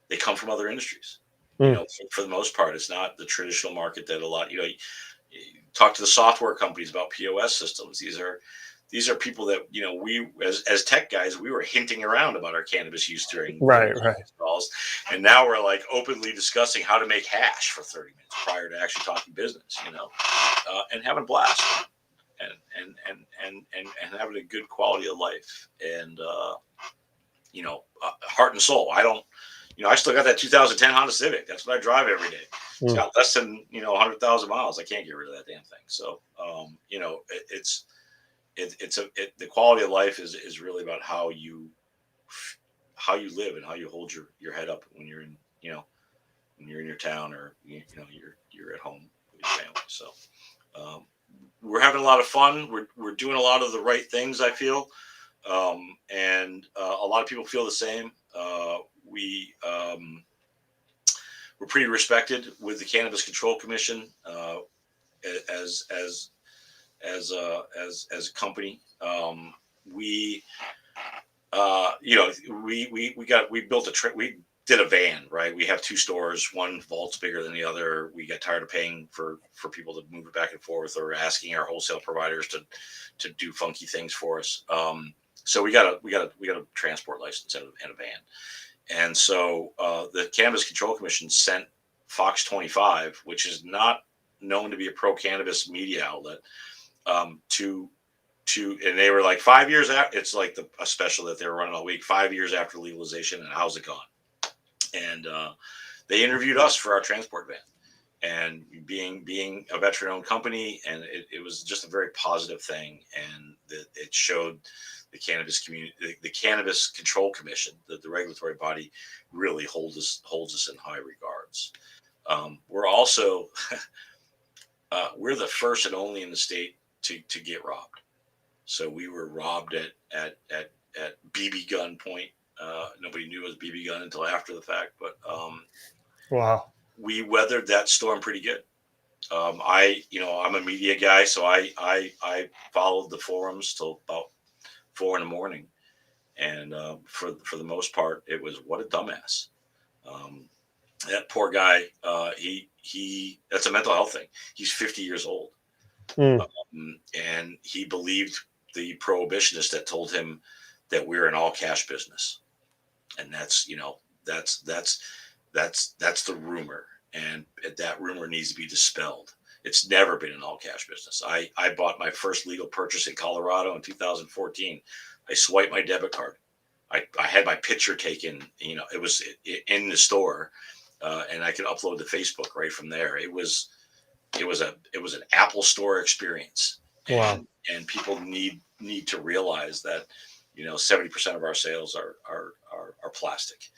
they come from other industries. For the most part, it's not the traditional market that a lot. You talk to the software companies about POS systems. These are people that we as tech guys, we were hinting around about our cannabis use during installs, and now we're like openly discussing how to make hash for 30 minutes prior to actually talking business, and having a blast and having a good quality of life, and heart and soul. I still got that 2010 Honda Civic. That's what I drive every day. It's got less than 100,000 miles. I can't get rid of that damn thing. So the quality of life is really about how you live and how you hold your head up when you're in your town, or you're at home with your family. So we're having a lot of fun. We're doing a lot of the right things, I feel, and a lot of people feel the same. We're pretty respected with the Cannabis Control Commission as a company. We did a van, right? We have 2 stores. One vault's bigger than the other. We got tired of paying for people to move it back and forth, or asking our wholesale providers to do funky things for us. So we got a transport license and a van. And so the Cannabis Control Commission sent Fox 25, which is not known to be a pro-cannabis media outlet, and they were like 5 years after. It's like a special that they were running all week. 5 years after legalization, and how's it gone? And they interviewed us for our transport van. And being a veteran-owned company, and it was just a very positive thing, and it showed the cannabis community, the Cannabis Control Commission, the regulatory body, really holds us in high regards. We're also we're the first and only in the state to get robbed. So we were robbed at BB gun point. Nobody knew it was BB gun until after the fact, but wow, we weathered that storm pretty good. I'm a media guy, so I followed the forums till about 4 a.m, and for the most part, it was what a dumbass. That poor guy. That's a mental health thing. He's 50 years old, and he believed the prohibitionist that told him that we're an all cash business, and that's that's the rumor, and that rumor needs to be dispelled. It's never been an all cash business. I bought my first legal purchase in Colorado in 2014. I swiped my debit card. I had my picture taken. It was in the store, and I could upload to Facebook right from there. It was an Apple Store experience, Wow. and people need to realize that 70% of our sales are plastic.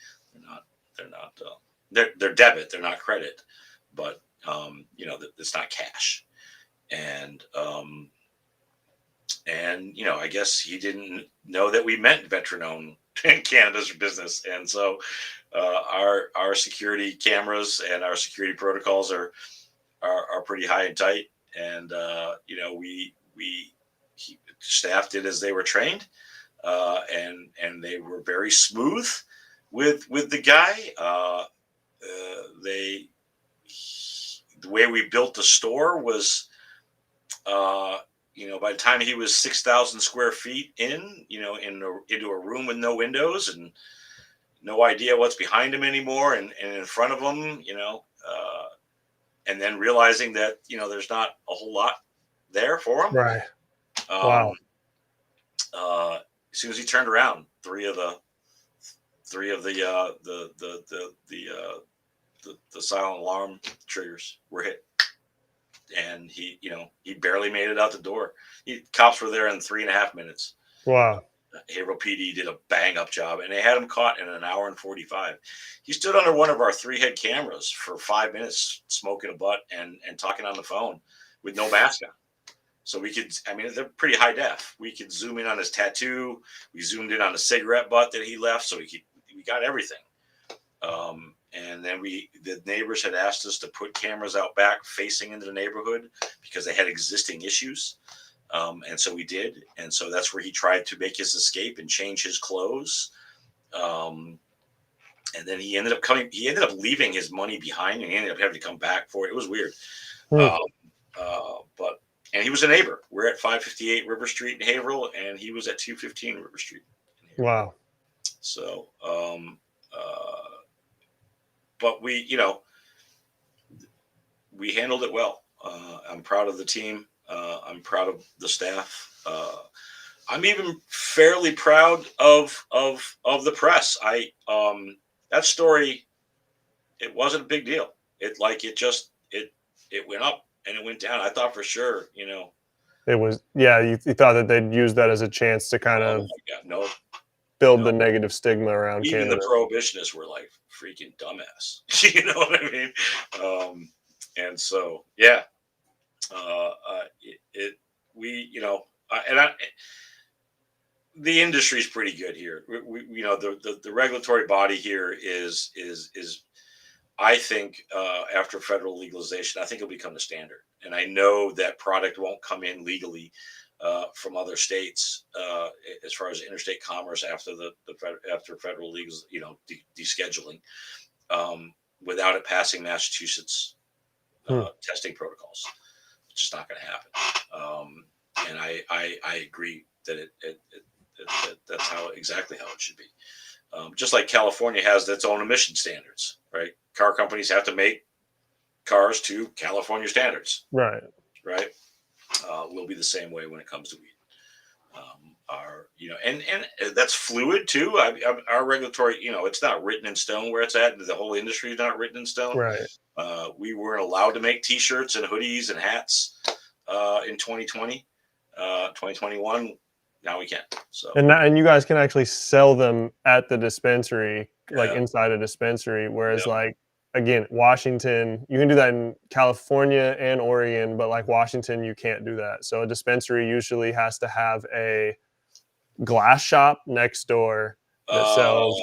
They're debit, they're not credit, but it's not cash. And I guess he didn't know that we meant veteran-owned cannabis business, and so our security cameras and our security protocols are pretty high and tight, and staff did as they were trained, and they were very smooth with the guy. The way we built the store was, by the time he was 6,000 square feet into a room with no windows and no idea what's behind him anymore, and in front of him, and then realizing that there's not a whole lot there for him. Right. Wow. As soon as he turned around, three of the silent alarm triggers were hit, and he barely made it out the door. Cops were there in 3.5 minutes. Wow. Haverhill PD did a bang up job, and they had him caught in an hour and 45. He stood under one of our 3-head cameras for 5 minutes, smoking a butt and talking on the phone with no mask on. So we could, they're pretty high def. We could zoom in on his tattoo. We zoomed in on the cigarette butt that he left. So we got everything. And then the neighbors had asked us to put cameras out back facing into the neighborhood because they had existing issues. And so we did. And so that's where he tried to make his escape and change his clothes. And then he ended up leaving his money behind, and he ended up having to come back for it. It was weird. And he was a neighbor. We're at 558 River Street in Haverhill, and he was at 215 River Street. Wow. So, but we handled it well. I'm proud of the team. I'm proud of the staff. I'm even fairly proud of the press. That story, it wasn't a big deal. It went up and it went down. I thought for sure, It was, yeah. You thought that they'd use that as a chance to kind of build the negative stigma around even cannabis. The prohibitionists were like freaking dumbass. You know what I mean? And so, yeah. The industry's pretty good here. The regulatory body here is I think after federal legalization, I think it'll become the standard. And I know that product won't come in legally from other states as far as interstate commerce after after federal legals, descheduling, without it passing Massachusetts testing protocols. It's just not going to happen. And I agree that that's exactly how it should be. Just like California has its own emission standards, right? Car companies have to make cars to California standards. Right. Right. We'll be the same way when it comes to weed. And that's fluid too. Our regulatory, it's not written in stone where it's at. The whole industry is not written in stone. Right. We weren't allowed to make T-shirts and hoodies and hats in 2020, 2021. Now we can. So and you guys can actually sell them at the dispensary, like inside a dispensary. Whereas, like, again, Washington, you can do that in California and Oregon, but like Washington, you can't do that. So a dispensary usually has to have a glass shop next door that sells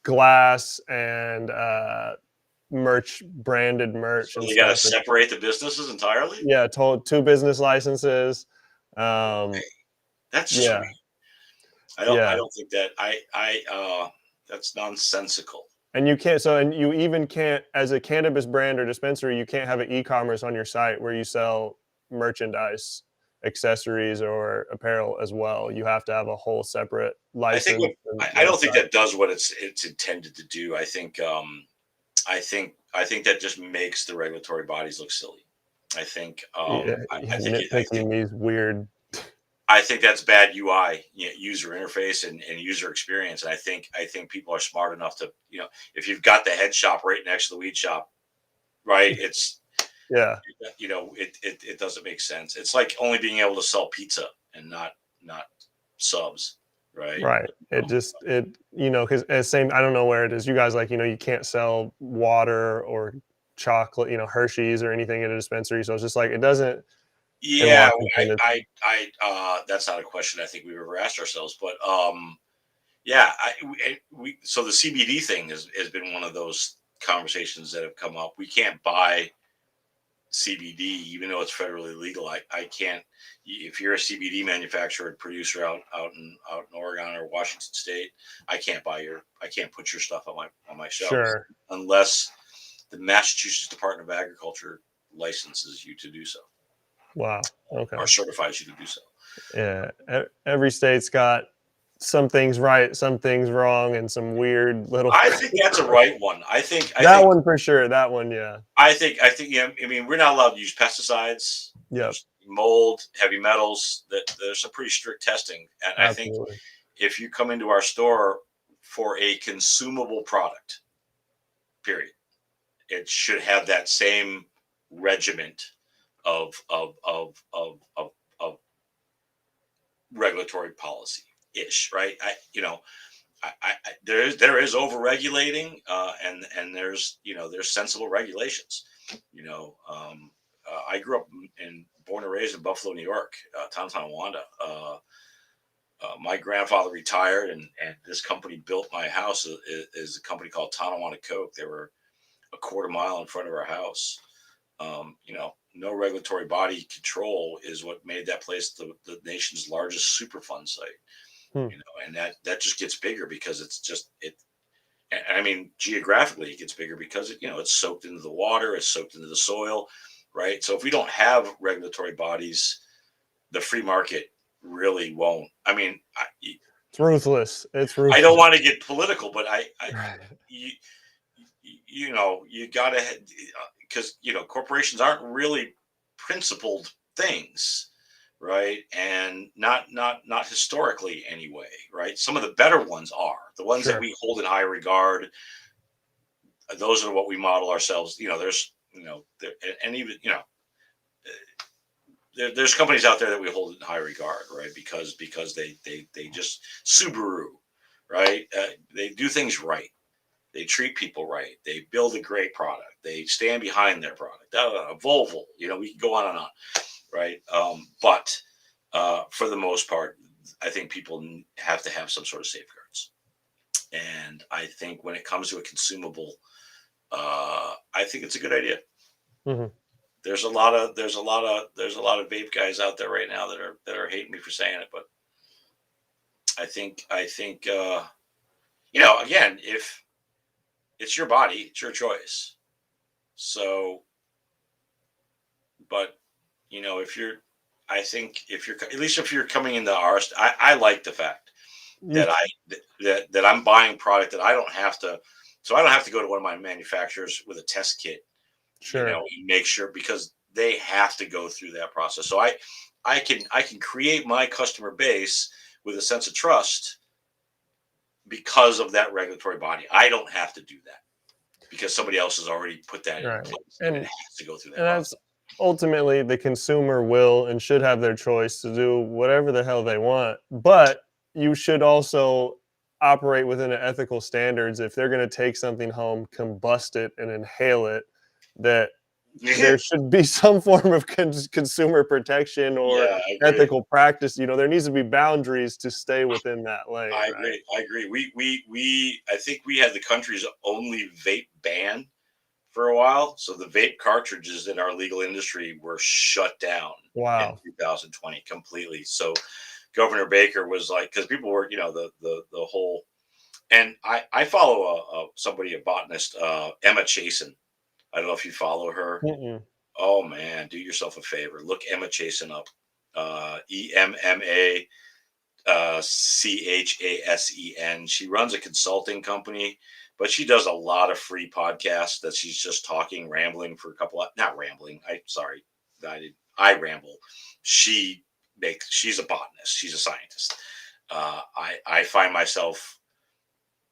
glass and branded merch. So and they got to stuff. separate the businesses entirely. Yeah, 2 business licenses. That's just weird. I don't think that that's nonsensical. And you can't. So, and you even can't, as a cannabis brand or dispensary, you can't have an e-commerce on your site where you sell merchandise. accessories or apparel as well. You have to have a whole separate I think license what, and I don't think website. that does what it's intended to do. I think that just makes the regulatory bodies look silly. I think Yeah, I yeah, think I think nitpicking these weird. I think that's bad UI, user interface and user experience. And I think people are smart enough to, if you've got the head shop right next to the weed shop, right? Yeah, It doesn't make sense. It's like only being able to sell pizza and not subs, right? right. It Um, just because same. I don't know where it is. You guys you can't sell water or chocolate, Hershey's or anything in a dispensary. So it's just like it doesn't in yeah, Washington. that's not a question I think we've ever asked ourselves, but yeah, so the CBD thing has been one of those conversations that have come up. We can't buy CBD, even though it's federally legal. I can't. If you're a CBD manufacturer and producer out in Oregon or Washington State, I can't put your stuff on my shelves Sure. unless the Massachusetts Department of Agriculture licenses you to do so Wow. Okay. or certifies you to do so. Yeah. Every state's got some things right, some things wrong, and some weird little. I think that's a right one. I think I That think one for sure. That one, yeah. I think yeah. I mean, we're not allowed to use pesticides. Yep. There's mold, heavy metals. There's some pretty strict testing, and I think Absolutely. if you come into our store for a consumable product, period, it should have that same regiment of regulatory policy ish, right? There is over regulating, and there's sensible regulations. I grew up and born and raised in Buffalo, New York, town of Tonawanda. My grandfather retired, and this company built my house. Is a company called Tonawanda Coke. They were a quarter mile in front of our house. No regulatory body control is what made that place the nation's largest Superfund site. Hmm. And that just gets bigger because it's just it. I mean, geographically, it gets bigger because it's soaked into the water, it's soaked into the soil, right? So if we don't have regulatory bodies, the free market really won't. I mean, It's ruthless. It's I don't ruthless. want to get political, but Right. you, you gotta, because corporations aren't really principled things, right? And not historically anyway, right? Some of the better ones are the ones that Sure. we hold in high regard. Those are what we model ourselves. There's and even there's companies out there that we hold in high regard, right? Because they just Subaru, right? They do things right. They treat people right. They build a great product. They stand behind their product. Volvo, we can go on and on, right? But for the most part, I think people have to have some sort of safeguards. And I think when it comes to a consumable, I think it's a good idea. Hmm. There's a lot of vape guys out there right now that are hating me for saying it, but I think again, if it's your body, it's your choice. So, but if you're, I think if you're at least if you're coming into ours, I like the fact You that that I'm buying product that I don't have to, so I don't have to go to one of my manufacturers with a test kit, sure. and make sure because they have to go through that process. So I can create my customer base with a sense of trust because of that regulatory body. I don't have to do that because somebody else has already put that in Right. place and it And has to go through that and process. that's ultimately the consumer will and should have their choice to do whatever the hell they want. But you should also operate within the ethical standards. If they're going to take something home, combust it, and inhale it, that there should be some form of consumer protection or Yeah, I agree. ethical practice. There needs to be boundaries to stay within that lane, I right? agree. I agree. I think we had the country's only vape ban for a while. So the vape cartridges in our legal industry were shut down in Wow. 2020 completely. So Governor Baker was like, because people were, the whole, and I follow a botanist, Emma Chasen. I don't know if you follow her. Mm-mm. Oh man, do yourself a favor. Look Emma Chasen up. EMMACHASEN. She runs a consulting company, but she does a lot of free podcasts that she's just talking, rambling for a couple of, not rambling. I ramble. She's a botanist. She's a scientist. I find myself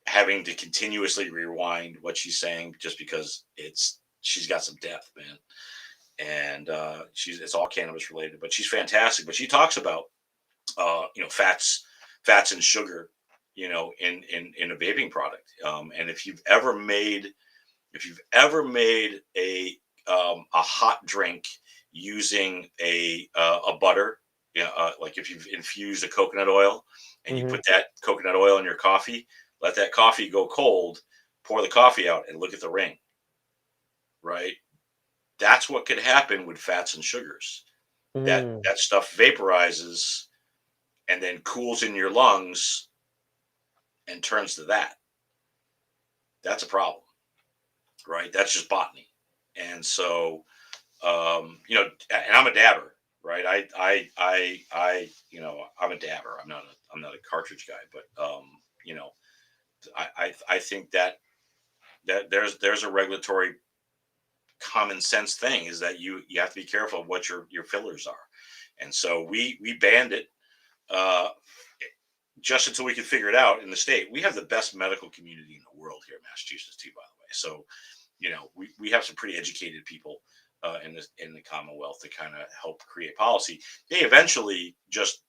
having to continuously rewind what she's saying just because she's got some depth, man. And it's all cannabis related, but she's fantastic. But she talks about fats and sugar, in a vaping product. And if you've ever made a hot drink using a butter, like if you've infused a coconut oil and you put that coconut oil in your coffee, let that coffee go cold, pour the coffee out, and look at the ring. Right? That's what could happen with fats and sugars. That stuff vaporizes and then cools in your lungs and turns to that. That's a problem, right? That's just botany. And so, and I'm a dabber, right? I'm a dabber. I'm not a cartridge guy, but I think that there's a regulatory common sense thing is that you have to be careful of what your fillers are. And so we banned it just until we could figure it out in the state. We have the best medical community in the world here in Massachusetts too, by the way. So, we have some pretty educated people in the Commonwealth to kind of help create policy. They eventually just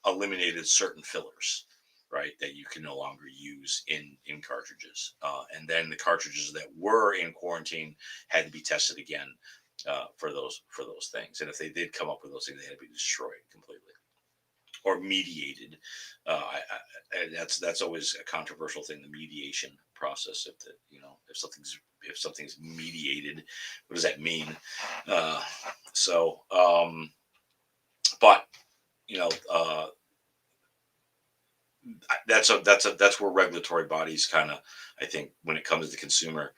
eliminated certain fillers, right, that you can no longer use in cartridges. And then the cartridges that were in quarantine had to be tested again for those things. And if they did come up with those things, they had to be destroyed completely or mediated. That's always a controversial thing, the mediation process. If something's mediated, what does that mean? But that's where regulatory bodies kind of, I think, when it comes to consumer,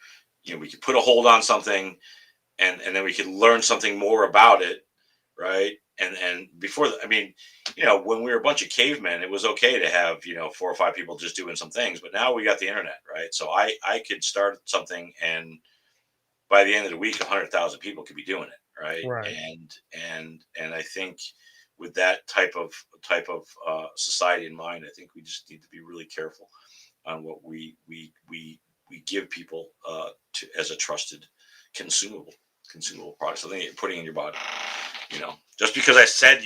we could put a hold on something, and then we could learn something more about it, right? And before, when we were a bunch of cavemen, it was okay to have 4 or 5 people just doing some things. But now we got the internet, right? So I could start something, and by the end of the week, 100,000 people could be doing it, right? Right. And I think with that type of society in mind, I think we just need to be really careful on what we give people as a trusted consumable product, something you're putting in your body. Just because I said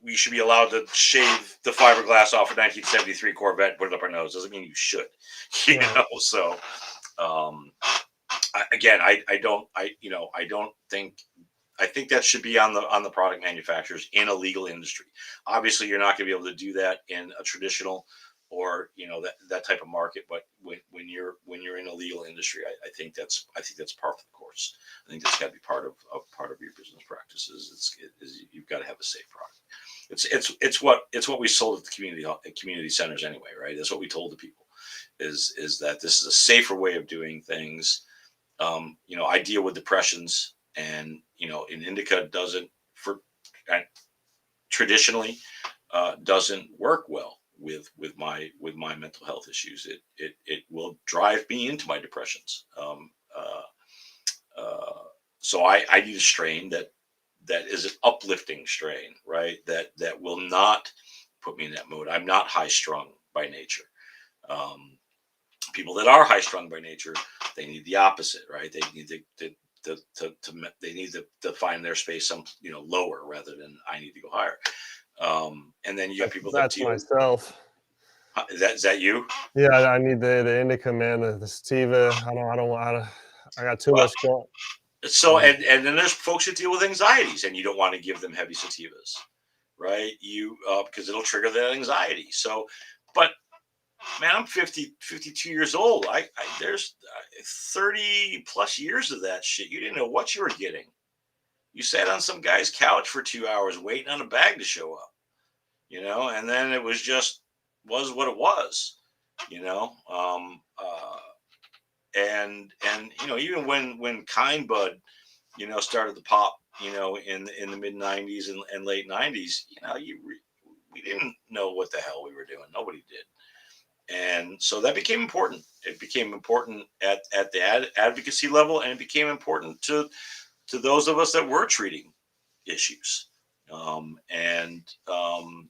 we should be allowed to shave the fiberglass off a 1973 Corvette and put it up our nose doesn't mean you should. So I think that should be on the product manufacturers in a legal industry. Obviously, you're not going to be able to do that in a traditional or that type of market. But when you're in a legal industry, I think that's part of the course. I think that's got to be part of your business practices. You've got to have a safe product. It's what we sold at the community centers anyway, right? That's what we told the people is that this is a safer way of doing things. I deal with depressions, and an indica traditionally doesn't work well with my mental health issues. It will drive me into my depressions. So I need a strain that is an uplifting strain, right? That will not put me in that mode. I'm not high strung by nature. People that are high strung by nature, they need the opposite, right? They need they need to find their space lower rather than I need to go higher. And then you got people that's myself. Is that you? Yeah, I need the indica, man, the sativa. I don't want to. I got too much going. So and then there's folks that deal with anxieties, and you don't want to give them heavy sativas, right? Because it'll trigger that anxiety. So, but man, I'm 52 years old. There's 30 plus years of that shit. You didn't know what you were getting. You sat on some guy's couch for 2 hours waiting on a bag to show up, and then it was what it was, and even when Kind Bud, started to pop in the mid '90s and late '90s, we didn't know what the hell we were doing. Nobody did. And so that became important. It became important at the advocacy level, and it became important to those of us that were treating issues. Um, and, um,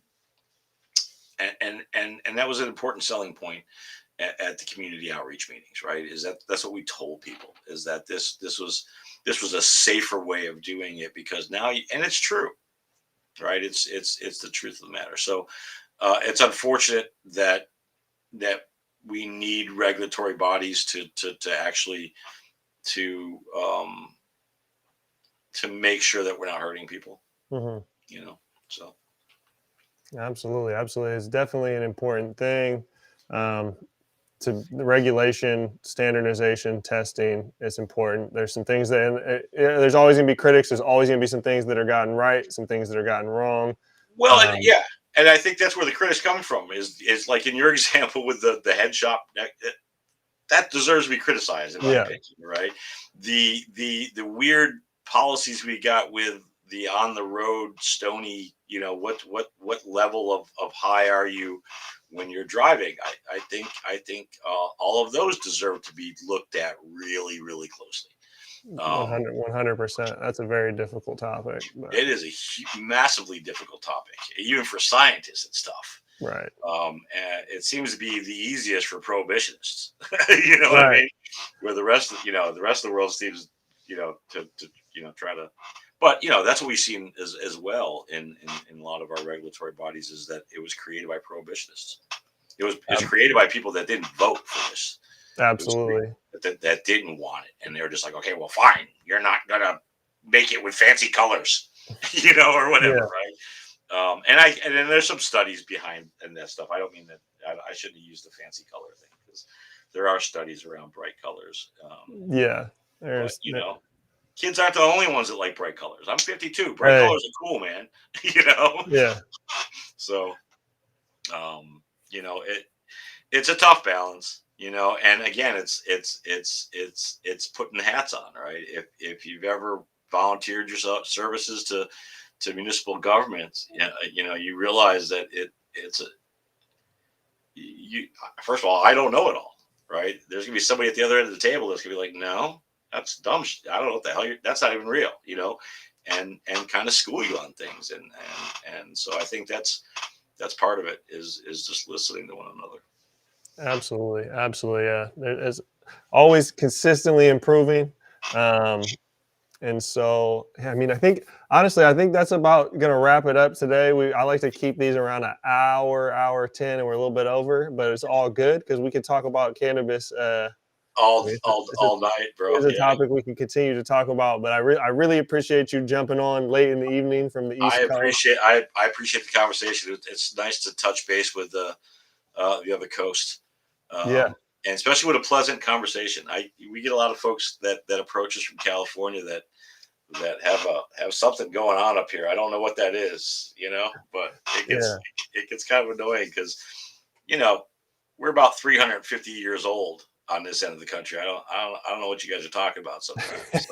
and that was an important selling point at the community outreach meetings, right? That's what we told people, is that this was a safer way of doing it, because now and it's true, right? It's the truth of the matter. So it's unfortunate that we need regulatory bodies to actually to um, to make sure that we're not hurting people. Hmm. So Absolutely, absolutely. It's definitely an important thing. Um, to the regulation, standardization, testing, it's important. There's some things that, and there's always going to be critics. There's always going to be some things that are gotten right, some things that are gotten wrong. well, and Um, yeah, and I think that's where the critics come from. Is like in your example with the head shop, that deserves to be criticized, in my yeah, opinion, right? The weird policies we got with the on the road stony, what level of high are you when you're driving? I think all of those deserve to be looked at really, really closely. Um, 100%. That's a very difficult topic, but it is a massively difficult topic, even for scientists and stuff. right, And it seems to be the easiest for prohibitionists. You know what I right, mean? Where the rest of the world seems, to try to, but that's what we've seen as well in a lot of our regulatory bodies, is that it was created by prohibitionists. It was Ab- created by people that didn't vote for this. It was absolutely, that didn't want it, and they were just like, okay, well, fine, you're not gonna make it with fancy colors, or whatever, yeah, right? And then there's some studies behind and that stuff. I don't mean that I shouldn't have used the fancy color thing, because there are studies around bright colors. yeah. But There's, kids aren't the only ones that like bright colors. I'm 52. Bright hey, colors are cool, man. you know. yeah, So, it's a tough balance. And again, it's putting the hats on, right? If you've ever volunteered your services to municipal governments, you realize that it's a you. First of all, I don't know it all, right? There's gonna be somebody at the other end of the table that's gonna be like, no, that's dumb. I don't know what the hell that's not even real, and kind of school you on things, and so I think that's part of it, is just listening to one another. absolutely, absolutely. Yeah, there's always consistently improving. Um, And so, yeah, I mean, I think that's about gonna wrap it up today. I like to keep these around an hour, hour 10, and we're a little bit over, but it's all good because we can talk about cannabis. All It's a, all it's a, all night, bro. it's a Yeah, topic we can continue to talk about. But I really appreciate you jumping on late in the evening from the I East Coast. appreciate I appreciate the conversation. It's nice to touch base with the other coast, Yeah, um, and especially with a pleasant conversation. We get a lot of folks that approach us from California that have something going on up here. I don't know what that is, but yeah, it gets kind of annoying, because you know we're about 350 years old on this end of the country. I don't know what you guys are talking about sometimes.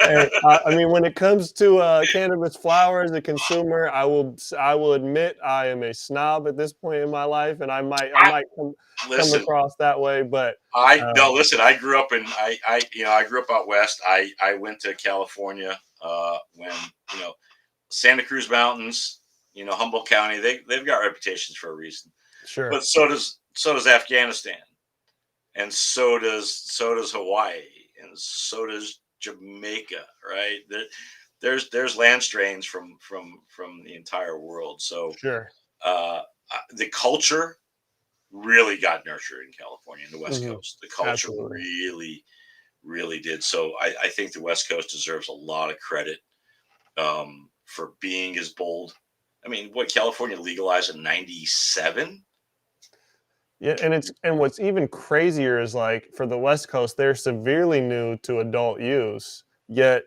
Hey, I mean, when it comes to cannabis flower as a consumer, I will admit I am a snob at this point in my life, and I I, might come listen, across that way, but I uh, no listen. I grew up in I grew up out west. I went to California when you know Santa Cruz Mountains, Humboldt County. They've got reputations for a reason. sure, But so does Afghanistan, and so does Hawaii, and so does Jamaica. Right there's land strains from the entire world. So sure, the culture really got nurtured in California and the West hmm, Coast. The culture absolutely, really, really did. So I think the West Coast deserves a lot of credit for being as bold. I mean, what California legalized in '97? yeah, and what's even crazier is like for the West Coast, they're severely new to adult use, yet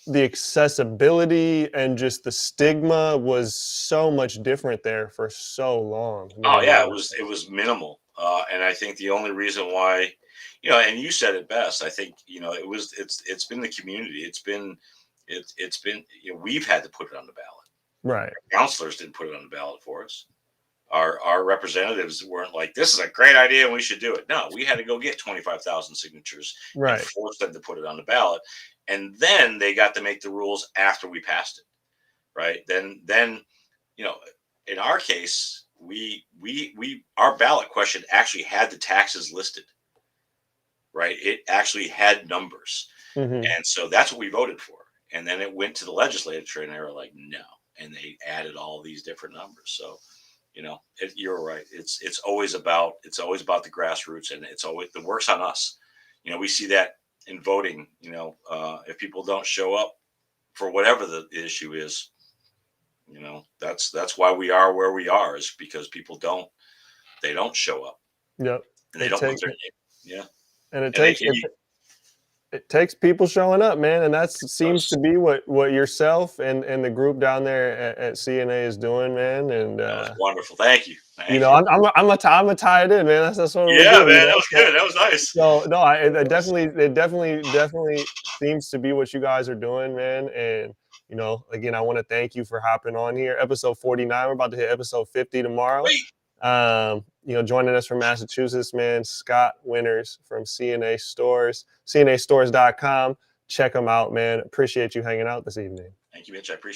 the accessibility and just the stigma was so much different there for so long than Oh it yeah, is. it was minimal, and I think the only reason why, and you said it best. I think it's been the community. It's been It's been, we've had to put it on the ballot. Right. Counselors didn't put it on the ballot for us. Our representatives weren't like, this is a great idea and we should do it. No, we had to go get 25,000 signatures and force them to put it on the ballot. And then they got to make the rules after we passed it. Right. Then, in our case, our ballot question actually had the taxes listed. Right. It actually had numbers. Mm-hmm. And so that's what we voted for. And then it went to the legislature and they were like, no. And they added all these different numbers. So, you're right. It's always about the grassroots, and it's always the work's on us. We see that in voting. If people don't show up for whatever the issue is, that's why we are where we are, is because people don't show up. Yep. And they don't put their name. Yeah. And it takes people showing up, man, and that seems to be what yourself and the group down there at CNA is doing, man. And that was wonderful. Thank you. I'm a tie it in, man. That's what we do. Yeah, man, that was good. That was nice. So no, it definitely seems to be what you guys are doing, man. And again, I want to thank you for hopping on here. Episode 49. We're about to hit episode 50 tomorrow. Joining us from Massachusetts, man, Scott Winters from CNA Stores, CNAstores.com. Check them out, man. Appreciate you hanging out this evening. Thank you, Mitch. I appreciate it.